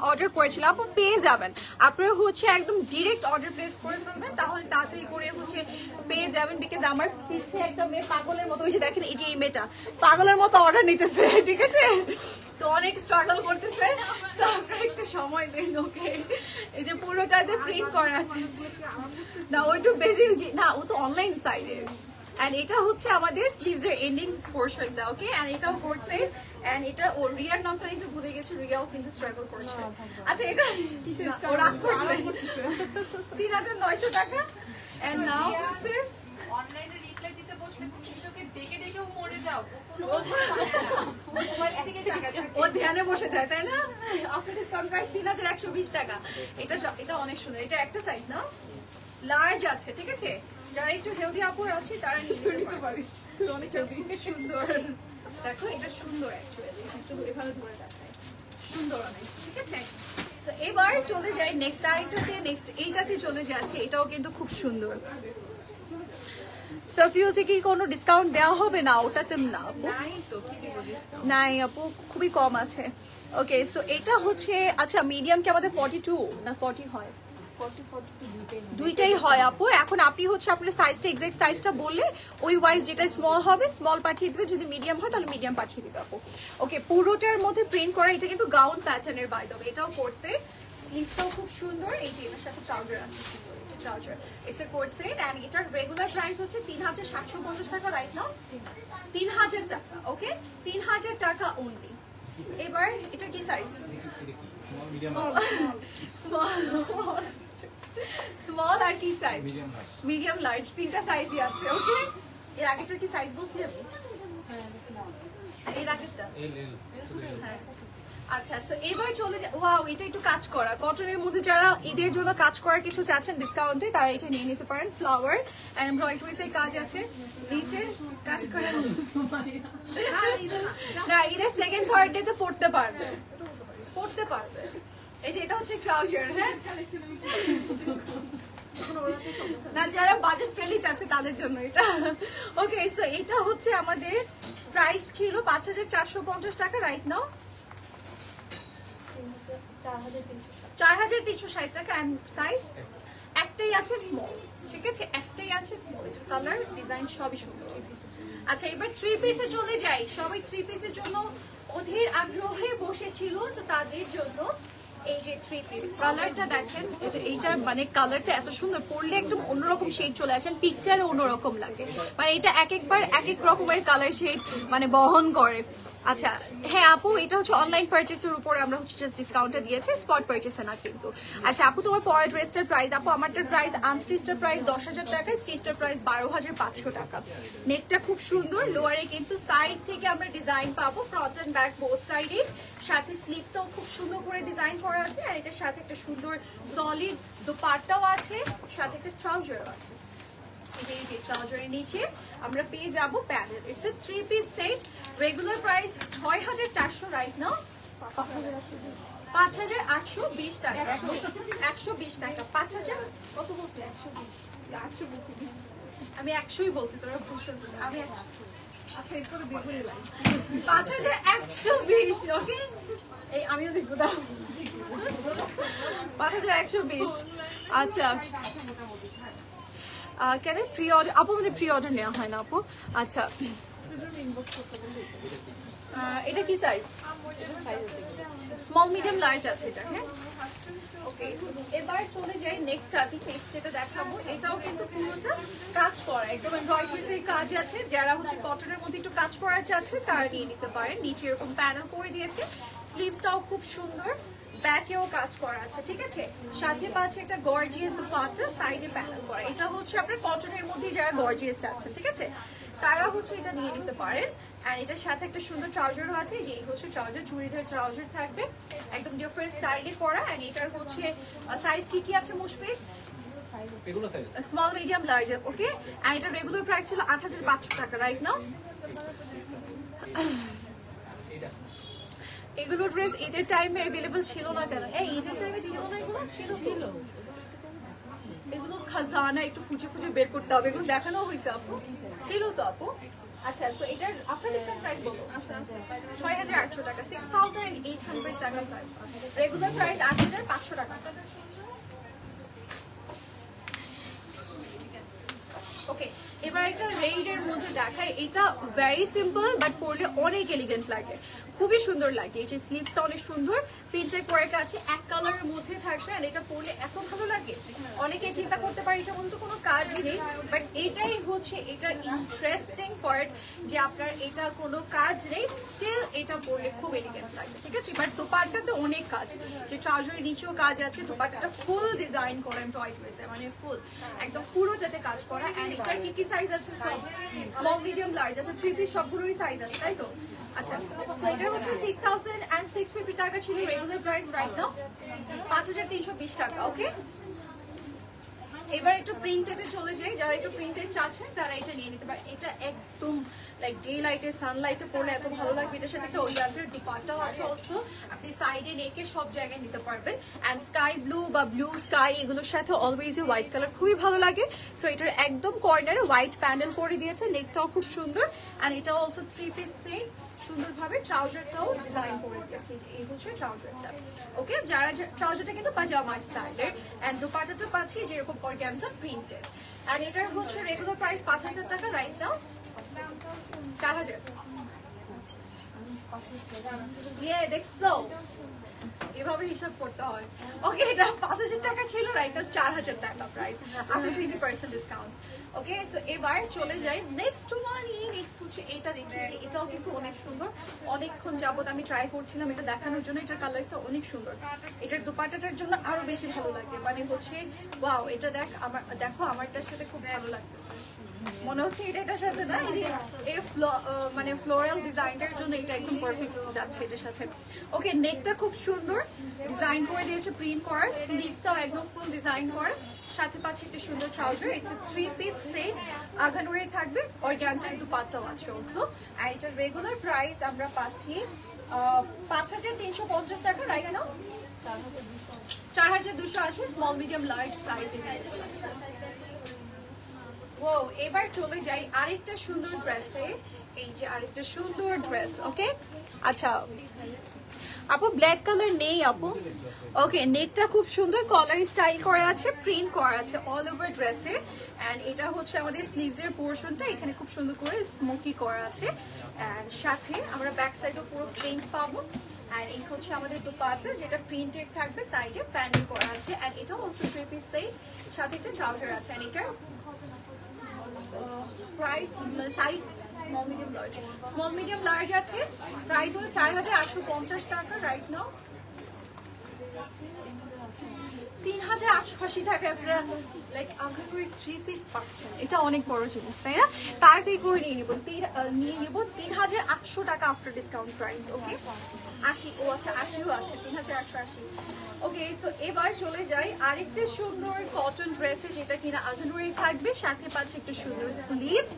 Speaker 1: অর্ডার করেছিলাম। আপু পেয়ে যাবেন, আপনারা হচ্ছে একদম ডিরেক্ট অর্ডার প্লেস করে ফেলবেন, তাহলে তাড়াতাড়ি করে হচ্ছে পেয়ে যাবেন। বিকজ আমার পিছে একটা মেয়ে পাগলের মতো, ওই যে দেখেন এই যে এই মেয়েটা পাগলের মতো অর্ডার নিতেছে, ঠিক আছে? তো অনেক স্ট্রাগল করতেছে, তো আপনারা একটু সময় দিন ওকে। এই যে পুরোটাতে প্রিন্ট করা আছে না, ও একটু বেশি না, ও তো অনলাইন সাইডে। এন্ড এটা হচ্ছে আমাদের স্লিভস এর এন্ডিং পোরশনটা। ওকে, এন্ড এটাও করছে, এন্ড এটা ওর রিয়ার নামটা একটু ভুলে গেছে, রিয়াও কিন্তু স্ট্রাগল করছে। আচ্ছা, এটা ও রাগ করছে 3900 টাকা। এন্ড নাও হচ্ছে
Speaker 2: অনলাইনে রিপ্লাই দিতে বসলে তুমি তোকে ডেকে ডেকেও মরে যাও,
Speaker 1: ও ধ্যানে বসে যায়, তাই না? আপনার ডিসকাউন্ট প্রাইস 3120 টাকা। এটা অনেক সুন্দর। এটা একটা সাইজ না, লার্জ আছে, ঠিক আছে? যারা একটু হেলদি আপুর আছে তারা নিতে পারিস, অনেক সুন্দর। দেখো এটা সুন্দর, অ্যাকচুয়ালি একটু এভাবে ধরে দেখায়, সুন্দর অনেক, ঠিক আছে? সো এবার চলে যাই নেক্সট আইটেমে। নেক্সট এইটাতে চলে যাচ্ছে, এটাও কিন্তু খুব সুন্দর। সাফিউজে কি কোনো ডিসকাউন্ট দেওয়া হবে? না, ওটাতে না আপু, নাই আপু, খুবই কম আছে। ওকে, সো এটা হচ্ছে, আচ্ছা মিডিয়াম কি আমাদের 42 না 40 হয়? দুইটাই হয় আপু। এখন আপনি হচ্ছে আপনার সাইজটা, এক্সাক্ট সাইজটা বললে ওই ওয়াইজ যেটা স্মল হবে স্মল পাঠিয়ে দিবে, যদি মিডিয়াম হয় তাহলে মিডিয়াম পাঠিয়ে দিবে আপু। ওকে, পুরোটার মধ্যে প্রিন্ট করা, এটা কিন্তু গাউন প্যাটার্নের বাই দ্য ওয়ে। এটাও করছে, স্লিভসটাও খুব সুন্দর। এই যে এটার সাথে ট্রাউজার আছে, trouser, it's a coat set. And এটার রেগুলার প্রাইস হচ্ছে 3750 টাকা, রাইট নাও 3000 টাকা। ওকে, 3000 টাকা অনলি। এবার এটা কি সাইজ? স্মল আর কি সাইজ? মিডিয়াম, লার্জ, তিনটা সাইজই আছে। ওকে, এর আগেরটা কি সাইজ বলছি আমি? এর আগেরটা হ্যাঁ। আচ্ছা, সো এবার চলে যায়, ওয়াও এটা একটু কাজ করা কটনের মধ্যে। যারা ঈদের জন্য কাজ করার কিছু চাচ্ছেন ডিসকাউন্টে, তারা এটা নিয়ে নিতে পারেন। ফ্লাওয়ার এন্ড এমব্রয়ডারিজ এর কাজ আছে, নিচে কাজ করা। না, ঈদের সেকেন্ড থার্ড ডে তে পড়তে পারবে, পড়তে পারবে। এই যে এটা হচ্ছে ট্রাউজার। হ্যাঁ, না যারা বাজেট ফ্রেন্ডলি চাচ্ছে তাদের জন্য এটা। ওকে, সো এটা হচ্ছে আমাদের প্রাইস ছিল 5450 টাকা, রাইট নাও 4360 টাকা। এন্ড সাইজ একটাই আছে স্মল, ঠিক আছে? একটাই আছে স্মল। কালার, ডিজাইন সবই সুন্দর। আচ্ছা, এবার থ্রি পিসে চলে যাই। সবাই থ্রি পিসের জন্য অধীর আগ্রহে বসেছিল, সো তাদের জন্য এই যে থ্রি পিস কালারটা দেখেন। এইটা মানে কালারটা এত সুন্দর, পরলে একদম অন্যরকম শেড চলে আসেন, পিকচারে অন্যরকম লাগে। মানে এটা এক একবার এক এক রকমের কালার শেড মানে বহন করে। আচ্ছা হ্যাঁ আপু, এটা হচ্ছে অনলাইন পারচেসের উপরে আমরা হচ্ছে জাস্ট ডিসকাউন্টটা দিয়েছি, স্পট পারচেসে না কিন্তু। আচ্ছা আপু, তোমার পরের ড্রেসটার প্রাইস? আপু আমারটার প্রাইস, আনস্টিচটার প্রাইস 10,000 টাকা, স্টিচটার প্রাইস 12,500 টাকা। নেকটা খুব সুন্দর, লোয়ারে কিন্তু সাইড থেকে আমরা ডিজাইন পাবো, ফ্রন্ট এন্ড ব্যাক বোথ সাইডে। সাথে স্লিভসটাও খুব সুন্দর করে ডিজাইন করা আছে, আর এটার সাথে একটা সুন্দর সলিড দোপাট্টাও আছে, সাথে একটা ট্রাউজারও আছে। এই যে ট্রাউজারের নিচে আমরা পেয়ে যাবো panel. It's A three piece set. Regular price 6,400, right now 5,820 টাকা। 120 টাকা, 5,000 কত বলছি? 120 আমি 100ই বলছি, তোরা বুঝতে আমি 5,120। ওকে, এই আমিও দেখবো, দাও 5,120। আচ্ছা, কেন প্রি অর্ডার? আপু আমাদের প্রি অর্ডার নেওয়া হয় না আপু। আচ্ছা, এটা কি সাইজ? স্মল, মিডিয়াম, লার্জ আছে এটা। হ্যাঁ, ওকে, এবার চলে যাই নেক্সট যেটা দেখাবো। এটাও কিন্তু পুরোটা কাজ করা, একদম এমব্রয়ডারির কাজ আছে। যারা হচ্ছে কটনের মধ্যে একটু কাজ করার চাচ্ছে তারা নিয়ে নিতে পারেন। নিচে এরকম প্যানেল করে দিয়েছে, স্লিভসটাও খুব সুন্দর, ব্যাকেও কাজ করা আছে, ঠিক আছে? সাথে পাচ্ছে একটা গর্জিয়াস দুপাট্টা, সাইডে প্যানেল করা। এটা হচ্ছে আপনার কটনের মধ্যে যারা গর্জিয়াস চাচ্ছেন, ঠিক আছে, তারা হচ্ছে এটা নিয়ে নিতে পারেন। আর এটার সাথে একটা সুন্দর ট্রাউজারও আছে, যে হচ্ছে ট্রাউজার, চুড়িদার ট্রাউজার থাকবে, একদম ডিফারেন্ট স্টাইলে করা। আর এটার হচ্ছে সাইজ কি কি আছে Mushfiq? Small medium large, okay. And এটা রেগুলার প্রাইস ছিল 8500 টাকা, রাইট নাও। এগুলো ড্রেস ঈদের টাইমে অ্যাভেলেবল ছিল না কেন? এই ঈদের টাইমে ছিল না, এগুলো ছিল। এগুলো খাজানা একটু খুঁজে খুঁজে বের করতে হবে, এগুলো দেখানো হয়েছে আপু, ছিল তো আপু। আচ্ছা, সো এটার আপনার ডিসকাউন্ট প্রাইস বলো। 6800 টাকা, 6800 টাকা প্রাইস। রেগুলার প্রাইস 8500 টাকা। ওকে, এবার একটা রেইডের মধ্যে দেখায়। এটা ভেরি সিম্পল বাট পরলে অনেক এলিগেন্ট লাগে, খুবই সুন্দর লাগে। এই যে স্লিভসটা অনেক সুন্দর, প্রিন্টেড ওয়ার্ক আছে, এক কালারের মধ্যে থাকবে। আর এটা পরলে এত ভালো লাগে, অনেকে চিন্তা করতে পারে এটা বলতে কোনো কাজই নেই, বাট এটাই হচ্ছে এটার ইন্টারেস্টিং পার্ট, যে আপনার এটা কোনো কাজ নেই, স্টিল এটা পরলে খুব এলিগেন্ট লাগে, ঠিক আছে। বাট দোপাট্টাতে অনেক কাজ, যে ট্রাউজারের নিচেও কাজ আছে, দোপাট্টাটা ফুল ডিজাইন করা এমব্রয়ডারি হয়েছে, মানে ফুল একদম পুরো যাতে কাজ করা। এন্ড এটা কি সাইজ আছে? স্মল মিডিয়াম লার্জ আছে, 3 পিস সবগুলোরই সাইজ আছে, তাই তো? আচ্ছা, সো এটা হচ্ছে 6650 টাকা ছিল রেগুলার প্রাইস, রাইট নাও 5320 টাকা, ওকে। এবার একটু প্রিন্টেডে চলে যাই, যারা একটু প্রিন্টেড চাচ্ছেন তারা এটা নিয়ে নিতে পারে। এটা একদম লাইক ডে লাইটে সানলাইটে পড়লে এত ভালো লাগবে। এটার সাথে একটা অর্গানজার দুপাট্টাও আছে অলসো, আপনি সাইডে নেকে সব জায়গায় নিতে পারবেন। অ্যান্ড স্কাই ব্লু বা ব্লু স্কাই এগুলোর সাথে অলওয়েজ হোয়াইট কালার খুবই ভালো লাগে। সো এটার একদম কর্নারে হোয়াইট প্যানেল করে দিয়েছে, নেকটাও খুব সুন্দর। অ্যান্ড এটা অলসো 3 পিস সেট, সুন্দরভাবে ট্রাউজারটাও ডিজাইন করে দিয়েছে। এই হচ্ছে ট্রাউজারটা, ওকে। যারা ট্রাউজারটা কিন্তু পাজামা স্টাইলের, এন্ড দোপাট্টাটা পাচ্ছি যেরকম অর্গানজা প্রিন্টেড। এন্ড এটার হচ্ছে রেগুলার প্রাইস 5000 টাকা, রাইট নাও 4000। ইয়ে দেখছো, এভাবে হিসাব করতে হয়, ওকে। এটা 5000 টাকা ছিল, রাইট নাও 4000 টাকা প্রাইস আফটার 20% ডিসকাউন্ট, ওকে। সো এবার চলে যাই নেক্সট ওয়ান। নেক্সট হচ্ছে এটা দেখি, এটাও কিন্তু অনেক সুন্দর, অনেকক্ষণ যাবত আমি ট্রাই করছিলাম এটা দেখানোর জন্য। এটার কালারটা অনেক সুন্দর, এটার দোপাট্টাটার জন্য আরো বেশি ভালো লাগে, মানে হচ্ছে ওয়াও। এটা দেখো আমারটার সাথে খুব ভালো লাগতেছে, মনে হচ্ছে এটার সাথে না, এই মানে ফ্লোরাল ডিজাইনের জন্য এটা একদম পারফেক্ট যাচ্ছে এটার সাথে, ওকে। নেকটা খুব সুন্দর ডিজাইন করে দিয়েছে, প্রিন্ট করা, স্লিভসটাও একদম ফুল ডিজাইন করা, সাথে পাচ্ছি একটা সুন্দর ট্রাউজার। ইটস 3 পিস সেট, আগানোরে থাকবে, অর্গানজার দুপাট্টাও আছে অলসো। আর এটার রেগুলার প্রাইস আমরা পাচ্ছি 5350 টাকা, right now 4280, small medium large size. ও, এবার চলে যাই আরেকটা সুন্দর ড্রেসে। এই যে আরেকটা সুন্দর ড্রেস, ওকে। আচ্ছা আপু ব্ল্যাক কালার নেই আপু, ওকে। নেকটা খুব সুন্দর কলার স্টাইল করা আছে, প্রিন্ট করা আছে অল ওভার ড্রেসে। এন্ড এটা হচ্ছে আমাদের স্লিভস এর পোর্শনটা, এখানে খুব সুন্দর করে স্মোকি করা আছে। এন্ড সাথে আমরা ব্যাক সাইডও পুরো প্রিন্ট পাবো। এন্ড এই হচ্ছে আমাদের দোপাট্টা, যেটা প্রিন্টেড থাকবে, সাইডে প্যানেল করা আছে। এন্ড এটাও অলসো 3 পিস সেট, সাথে একটা ট্রাউজার আছে। এন্ড এটার price size small medium large আছে, প্রাইস হলো 4850 টাকা, রাইট নাও 3880 টাকা আপনারা লাইক আগানোর 3 পিস পাচ্ছেন। এটা অনেক বড় জিনিস, তাই না? তাড়াতাড়ি করে নিয়ে নিব 3800 টাকা আফটার ডিসকাউন্ট প্রাইস, ওকে। 80, ও আচ্ছা 80ও আছে, 3880, ওকে। সো এবার চলে যাই আরেকটা সুন্দর কটন ড্রেসে, যেটা কিনা আগানোরে থাকবে, সাথে পাচ্ছে একটু সুন্দর স্লিভস।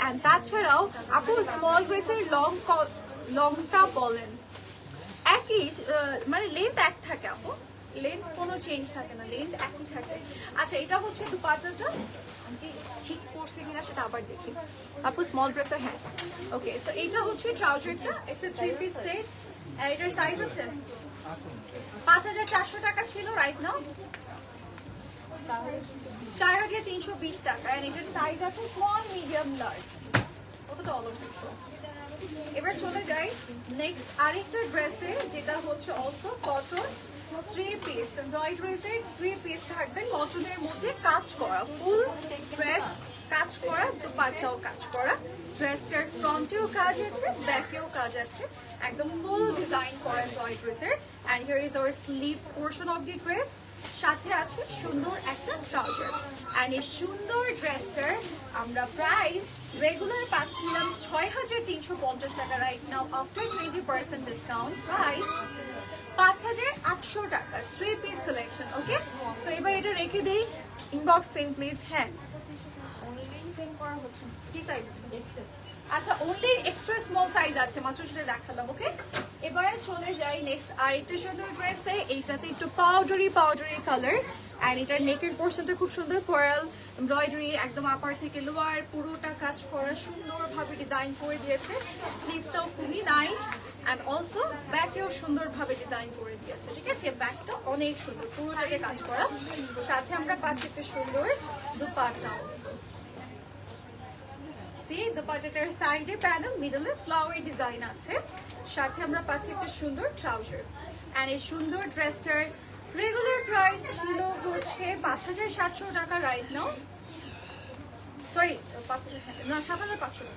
Speaker 1: এন্ড তাছাড়াও আপু স্মল ড্রেসের লংটা বলেন একই, মানে লেন্থ এক থাকে আপু, লেন্থ কোনো চেঞ্জ থাকে না, লেন্থ একই থাকে। আচ্ছা, এটা হচ্ছে দুপাট্টাটা, ঠিক পড়ছে কিনা সেটা আবার দেখি আপু। স্মল ড্রেসের, হ্যাঁ, ওকে। সো এইটা হচ্ছে ট্রাউজারটা, ইটস এ 3 পিস সেট। এটার সাইজ আছে 5400 টাকা ছিল, রাইট নাও 4320 টাকা। এন্ড এটার সাইজ আছে স্মল মিডিয়াম লার্জ, কতটা অলস দেখছো। এবার চলে যাই নেক্সট আরেকটা ড্রেসে, যেটা হচ্ছে অলসো কটন 3 পিস এমব্রয়ডারিতে 3 পিস থাকবে, কটনের মধ্যে কাজ করা, ফুল ড্রেস কাজ করা, দুপাট্টাও কাজ করা, ড্রেসটার ফ্রন্টেও কাজ আছে, ব্যাকেও কাজ আছে, একদম ফুল ডিজাইন করা এমব্রয়ডারিতে। And here is our sleeves portion of the dress. সাথে আছে সুন্দর একটা ট্রাউজার। এন্ড এই সুন্দর ড্রেসটার আমরা প্রাইস রেগুলার পাচ্ছিলাম ৬,৩৫০ টাকা, right now after 20% discount price ৫,৮০০ টাকা, 3 পিস কালেকশন। ওকে, সো এবার এটা রেখে দেই, ইনবক্স সেম প্লিজ। হ্যাঁ, সেম করা হচ্ছে, কি সাইজ আছে? আচ্ছা, অনলি এক্সট্রা স্মল সাইজ আছে, মাত্র সেটা দেখালাম। ওকে, এবার চলে যাই নেক্সট আরেকটা সুন্দর ড্রেসে। এইটাতে একটু পাউডারি কালার, এন্ড এটার নেকের পোর্শনটা খুব সুন্দর পার্ল এমব্রয়ডারি, একদম আপার থেকে লোয়ার পুরোটা কাজ করা, সুন্দরভাবে ডিজাইন করে দিয়েছে। স্লিভসটাও খুবই নাইস, এন্ড অলসো ব্যাকেও সুন্দরভাবে ডিজাইন করে দিয়েছে। ঠিক আছে, ব্যাকটা অনেক সুন্দর, পুরোটাকে কাজ করা। সাথে আমরা পাচ্ছি একটা সুন্দর দুপাট্টা অলসো। দুপাট্টাটার সাইডে প্যানেল, মিডলে ফ্লাওয়ার ডিজাইন আছে। সাথে আমরা পাচ্ছি একটা সুন্দর ট্রাউজার। এন্ড এই সুন্দর ড্রেসটার রেগুলার প্রাইস ছিল হচ্ছে ৫,৭০০ টাকা, রাইট নাও সরি ৭,৫০০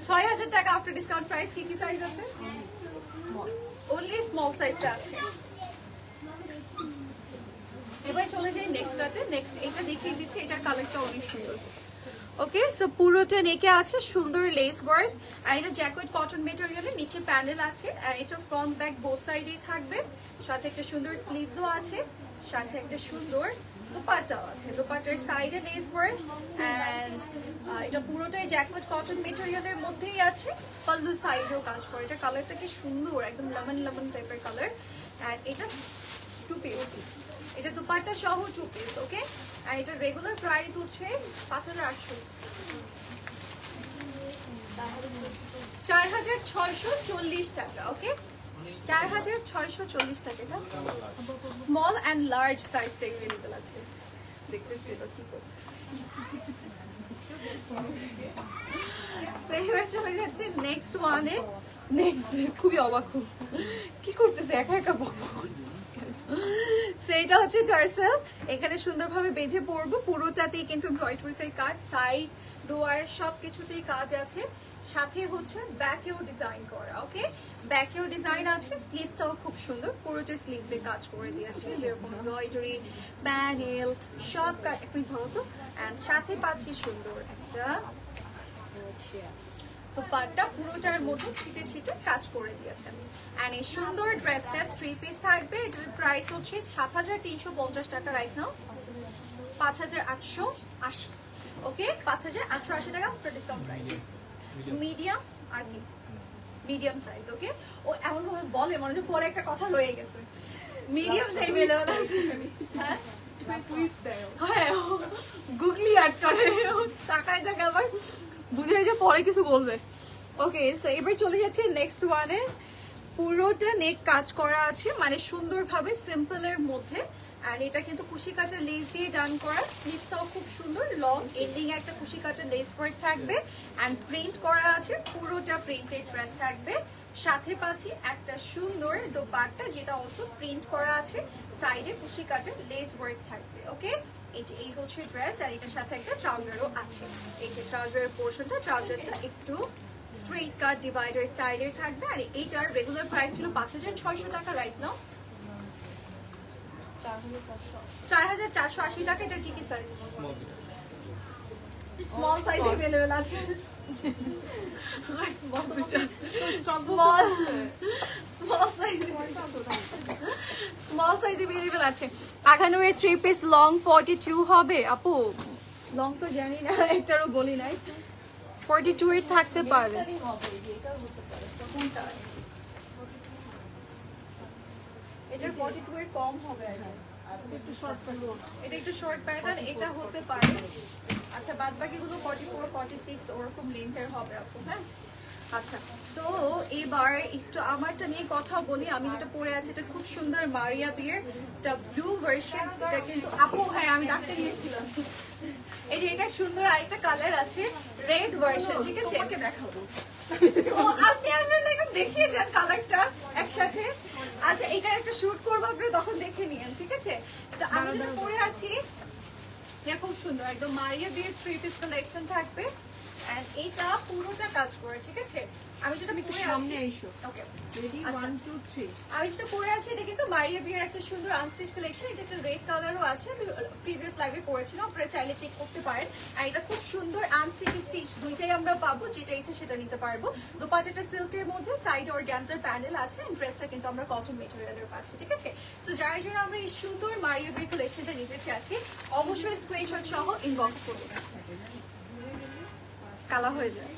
Speaker 1: ৬,০০০ টাকা আফটার ডিসকাউন্ট প্রাইস। কি কি সাইজ আছে? অনলি স্মল সাইজটা আছে। এবার চলে যাই নেক্সটটাতে। নেক্সট এটা দেখিয়ে দিচ্ছি, এটার কালারটা অনেক সুন্দর। ওকে, সো পুরোটা নেকে আছে সুন্দর লেস ওয়ার্ক, আর এটা জ্যাকেট কটন মেটেরিয়ালের, নিচে প্যানেল আছে, আর এটা ফ্রন্ট ব্যাক বোথ সাইডেই থাকবে। সাথে একটা সুন্দর স্লিভসও আছে, সাথে একটা সুন্দর দুপাট্টাও আছে। দুপাট্টার সাইডে লেস ওয়ার্ক, এন্ড এটা পুরোটাই জ্যাকেট কটন মেটেরিয়ালের মধ্যেই আছে। পাল্লু সাইডেও কাজ করে। এটা কালারটা কি সুন্দর, একদম লেমন টাইপের কালার। এন্ড এটা 2 পিস, এটা দুপাট্টা সহ 2 পিস। ওকে, আর এটা রেগুলার প্রাইস হচ্ছে ৫,৮০০, ৪,৬৪০ টাকা। ওকে, ৪,৬৪০ টাকা। এটা স্মল অ্যান্ড লার্জ সাইজটা এভেলেবল আছে। দেখতেছি এটা কি করতেছে। এবার চলে যাচ্ছে নেক্সট ওয়ানে। নেক্সট খুবই অবাক, কি করতেছে একা একা বক। সেটা হচ্ছে টার্সেল, এখানে সুন্দরভাবে বেঁধে পড়বো। পুরোটাতেই কিন্তু এমব্রয়ডারির কাজ, সাইড ডোয়ার সবকিছুতেই কাজ আছে। সাথে হচ্ছে ব্যাকেও ডিজাইন করা। ওকে, ব্যাকেও ডিজাইন আছে। স্লিভসটাও খুব সুন্দর, পুরোটা স্লিভসে কাজ করে দিয়েছে, যেরকম এমব্রয়ডারি প্যানেল সব কাজ। একটু ধরো তো। এন্ড সাথে পাচ্ছি সুন্দর একটা দুপাট্টা, পুরোটার মধ্যে ছিটে ছিটে কাজ করে দিয়েছেন। এন্ড এই সুন্দর ড্রেসটা 3 পিস থাকবে। এটার প্রাইস হচ্ছে ৭,৩৫০ টাকা, রাইট নাও ৫,৮৮০। ওকে, ৫,৮৮০ টাকা আফটার ডিসকাউন্ট প্রাইস। মিডিয়াম আর কি মিডিয়াম সাইজ। ওকে, ও এমন ভাবে বলে মনে হচ্ছে পরে একটা কথা রয়ে গেছে। মিডিয়াম টাইপের আছে। হ্যাঁ, হ্যাঁ, গুগলি অ্যাড করে, তাকায় থাকে আবার, বুঝে যে পরে কিছু বলবে। ওকে, সো এবার চলে যাচ্ছে নেক্সট ওয়ানে। পুরোটা নেক কাজ করা আছে, মানে সুন্দরভাবে সিম্পলের মধ্যে। আর এটা কিন্তু কুশি কাটা লেস দিয়ে ডান করা। স্লিভসটাও খুব সুন্দর, লং এন্ডিং একটা কুশি কাটা লেস ওয়ার্ক থাকবে, এন্ড প্রিন্ট করা আছে, পুরোটা প্রিন্টেড ড্রেস থাকবে। সাথে পাচ্ছি একটা সুন্দর দোপাট্টা, যেটা অলসো প্রিন্ট করা আছে, সাইডে কুশি কাটা লেস ওয়ার্ক থাকবে। ওকে, এই হচ্ছে ড্রেস, আর এটার সাথে একটা ট্রাউজারও আছে। এই যে ট্রাউজারের পোর্শনটা, ট্রাউজারটা একটু স্ট্রেট কাট ডিভাইডার স্টাইলের থাকবে। আর এইটার রেগুলার প্রাইস ছিল ৫,৬০০ টাকা, রাইট নাও ৪,৪৮০ টাকা। এটা কি কি সাইজ? স্মল সাইজ अवेलेबल আছে। স্মল সাইজ अवेलेबल আছে। ৩ পিস লং 42 হবে। আপু লং তো জানি না, একটারও বলি নাই। 42 এর থাকতে পারে। এটার 42 এর কম হবে। এটা একটু শর্ট প্যাটার্ন, এটা হতে পারে। আচ্ছা, বাদ বাকিগুলো 44, 46 ওরকম লেন্থের হবে আপু। হ্যাঁ, আচ্ছা, সো এবার একটু আমারটা নিয়ে কথা বলি। আমি যেটা পরে আছি এটা খুব সুন্দর মারিয়া বিয়ের একটা ব্লু ভার্সন। এটা কিন্তু আপু, হ্যাঁ আমি ডাক্তার নিয়েছিলাম। এই যে এটা সুন্দর আরেকটা কালার আছে, রেড ভার্সন। ঠিক আছে, ওকে দেখাবো। ও আপনি আসলে এটা দেখিয়ে যান কালারটা একসাথে। আচ্ছা, এটার একটা শুট করবো, আপনি তখন দেখে নিয়েন। ঠিক আছে, তো আমি যেটা পরে আছি এটা খুব সুন্দর, একদম মারিয়া বিয়ের 3 পিস কালেকশন থাকবে। এন্ড এটা পুরোটা কাজ করে, ঠিক আছে? আমি যেটা
Speaker 3: একটু
Speaker 1: পরে
Speaker 3: সামনে
Speaker 1: আছি,
Speaker 3: এসো।
Speaker 1: ওকে
Speaker 3: রেডি,
Speaker 1: আচ্ছা।
Speaker 3: 1 2 3।
Speaker 1: আমি যেটা পরে আছি এটা কিন্তু মারিয়া বিয়ের একটা সুন্দর আনস্টিচ কালেকশন। এটা একটা রেড কালারও আছে, আমি প্রিভিয়াস লাইভে পরেছিলাম, আপনারা চাইলে চেক করতে পারেন। আর এটা খুব সুন্দর আনস্টিচ স্টিচ দুইটাই আমরা পাবো, যেটা ইচ্ছে সেটা নিতে পারবো। দোপাট্টাটা সিল্কের মধ্যে, সাইড অর্গানজার প্যানেল আছে, ড্রেসটা কিন্তু আমরা কটন মেটেরিয়ালের পাচ্ছি, ঠিক আছে? সো যারা যারা আমরা এই সুন্দর মারিয়া বিয়ের কালেকশনটা নিতে চাচ্ছি অবশ্যই স্ক্রিনশট সহ ইনবক্স করুন। কালা হয়ে যায়।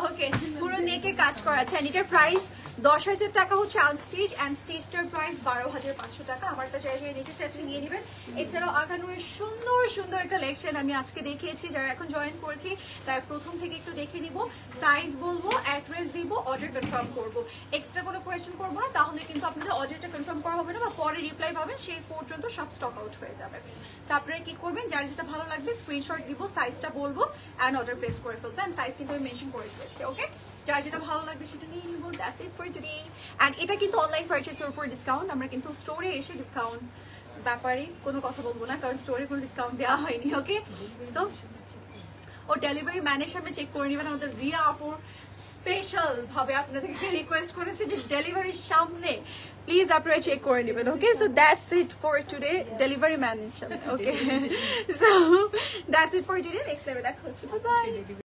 Speaker 1: ওকে, পুরো নেকে কাজ করা আছে। এন্ড এটার প্রাইস 10,000 টাকা হচ্ছে আনস্টিচ, এন্ড স্টিচটার প্রাইস 12,500 টাকা। আমারটা চাই নিতে চাইছে নিয়ে নেবেন। এছাড়াও আগানুরের সুন্দর সুন্দর কালেকশন আমি আজকে দেখিয়েছি, যারা এখন জয়েন করেছি তার প্রথম থেকে একটু দেখে নিব, সাইজ বলবো, অ্যাড্রেস দিব, অর্ডার কনফার্ম করবো। এক্সট্রা কোনো কোয়েশ্চেন করবো না, তাহলে কিন্তু আপনাদের অর্ডারটা কনফার্ম করা হবে না, বা পরে রিপ্লাই পাবেন, সেই পর্যন্ত সব স্টক আউট হয়ে যাবে। সো আপনারা কি করবেন, যার যেটা ভালো লাগবে স্ক্রিনশট দিব, সাইজটা বলবো, অ্যান্ড অর্ডার প্লেস করে ফেলবেন। সাইজ কিন্তু আমি মেনশন করে দিয়েছি, ওকে? যার যেটা ভালো লাগবে সেটা নিয়ে নিব। That's it for today. And এটা কিন্তু অনলাইন পারচেসের উপর ডিসকাউন্ট, আমরা কিন্তু স্টোরে এসে ডিসকাউন্ট ব্যাপারে কোনো কথা বলবো না, কারণ স্টোরে কোনো ডিসকাউন্ট দেওয়া হয়নি, ওকে? সো ও ডেলিভারি ম্যানের সামনে চেক করে নেবেন। আমাদের রিয়া আপুর স্পেশাল ভাবে আপনাদেরকে রিকোয়েস্ট করেছে যে ডেলিভারির সামনে প্লিজ আপনারা চেক করে নেবেন, okay? So that's it for today, delivery ম্যানের সামনে, okay? So that's it for today. Next লাইভে দেখা হচ্ছে, বাই বাই।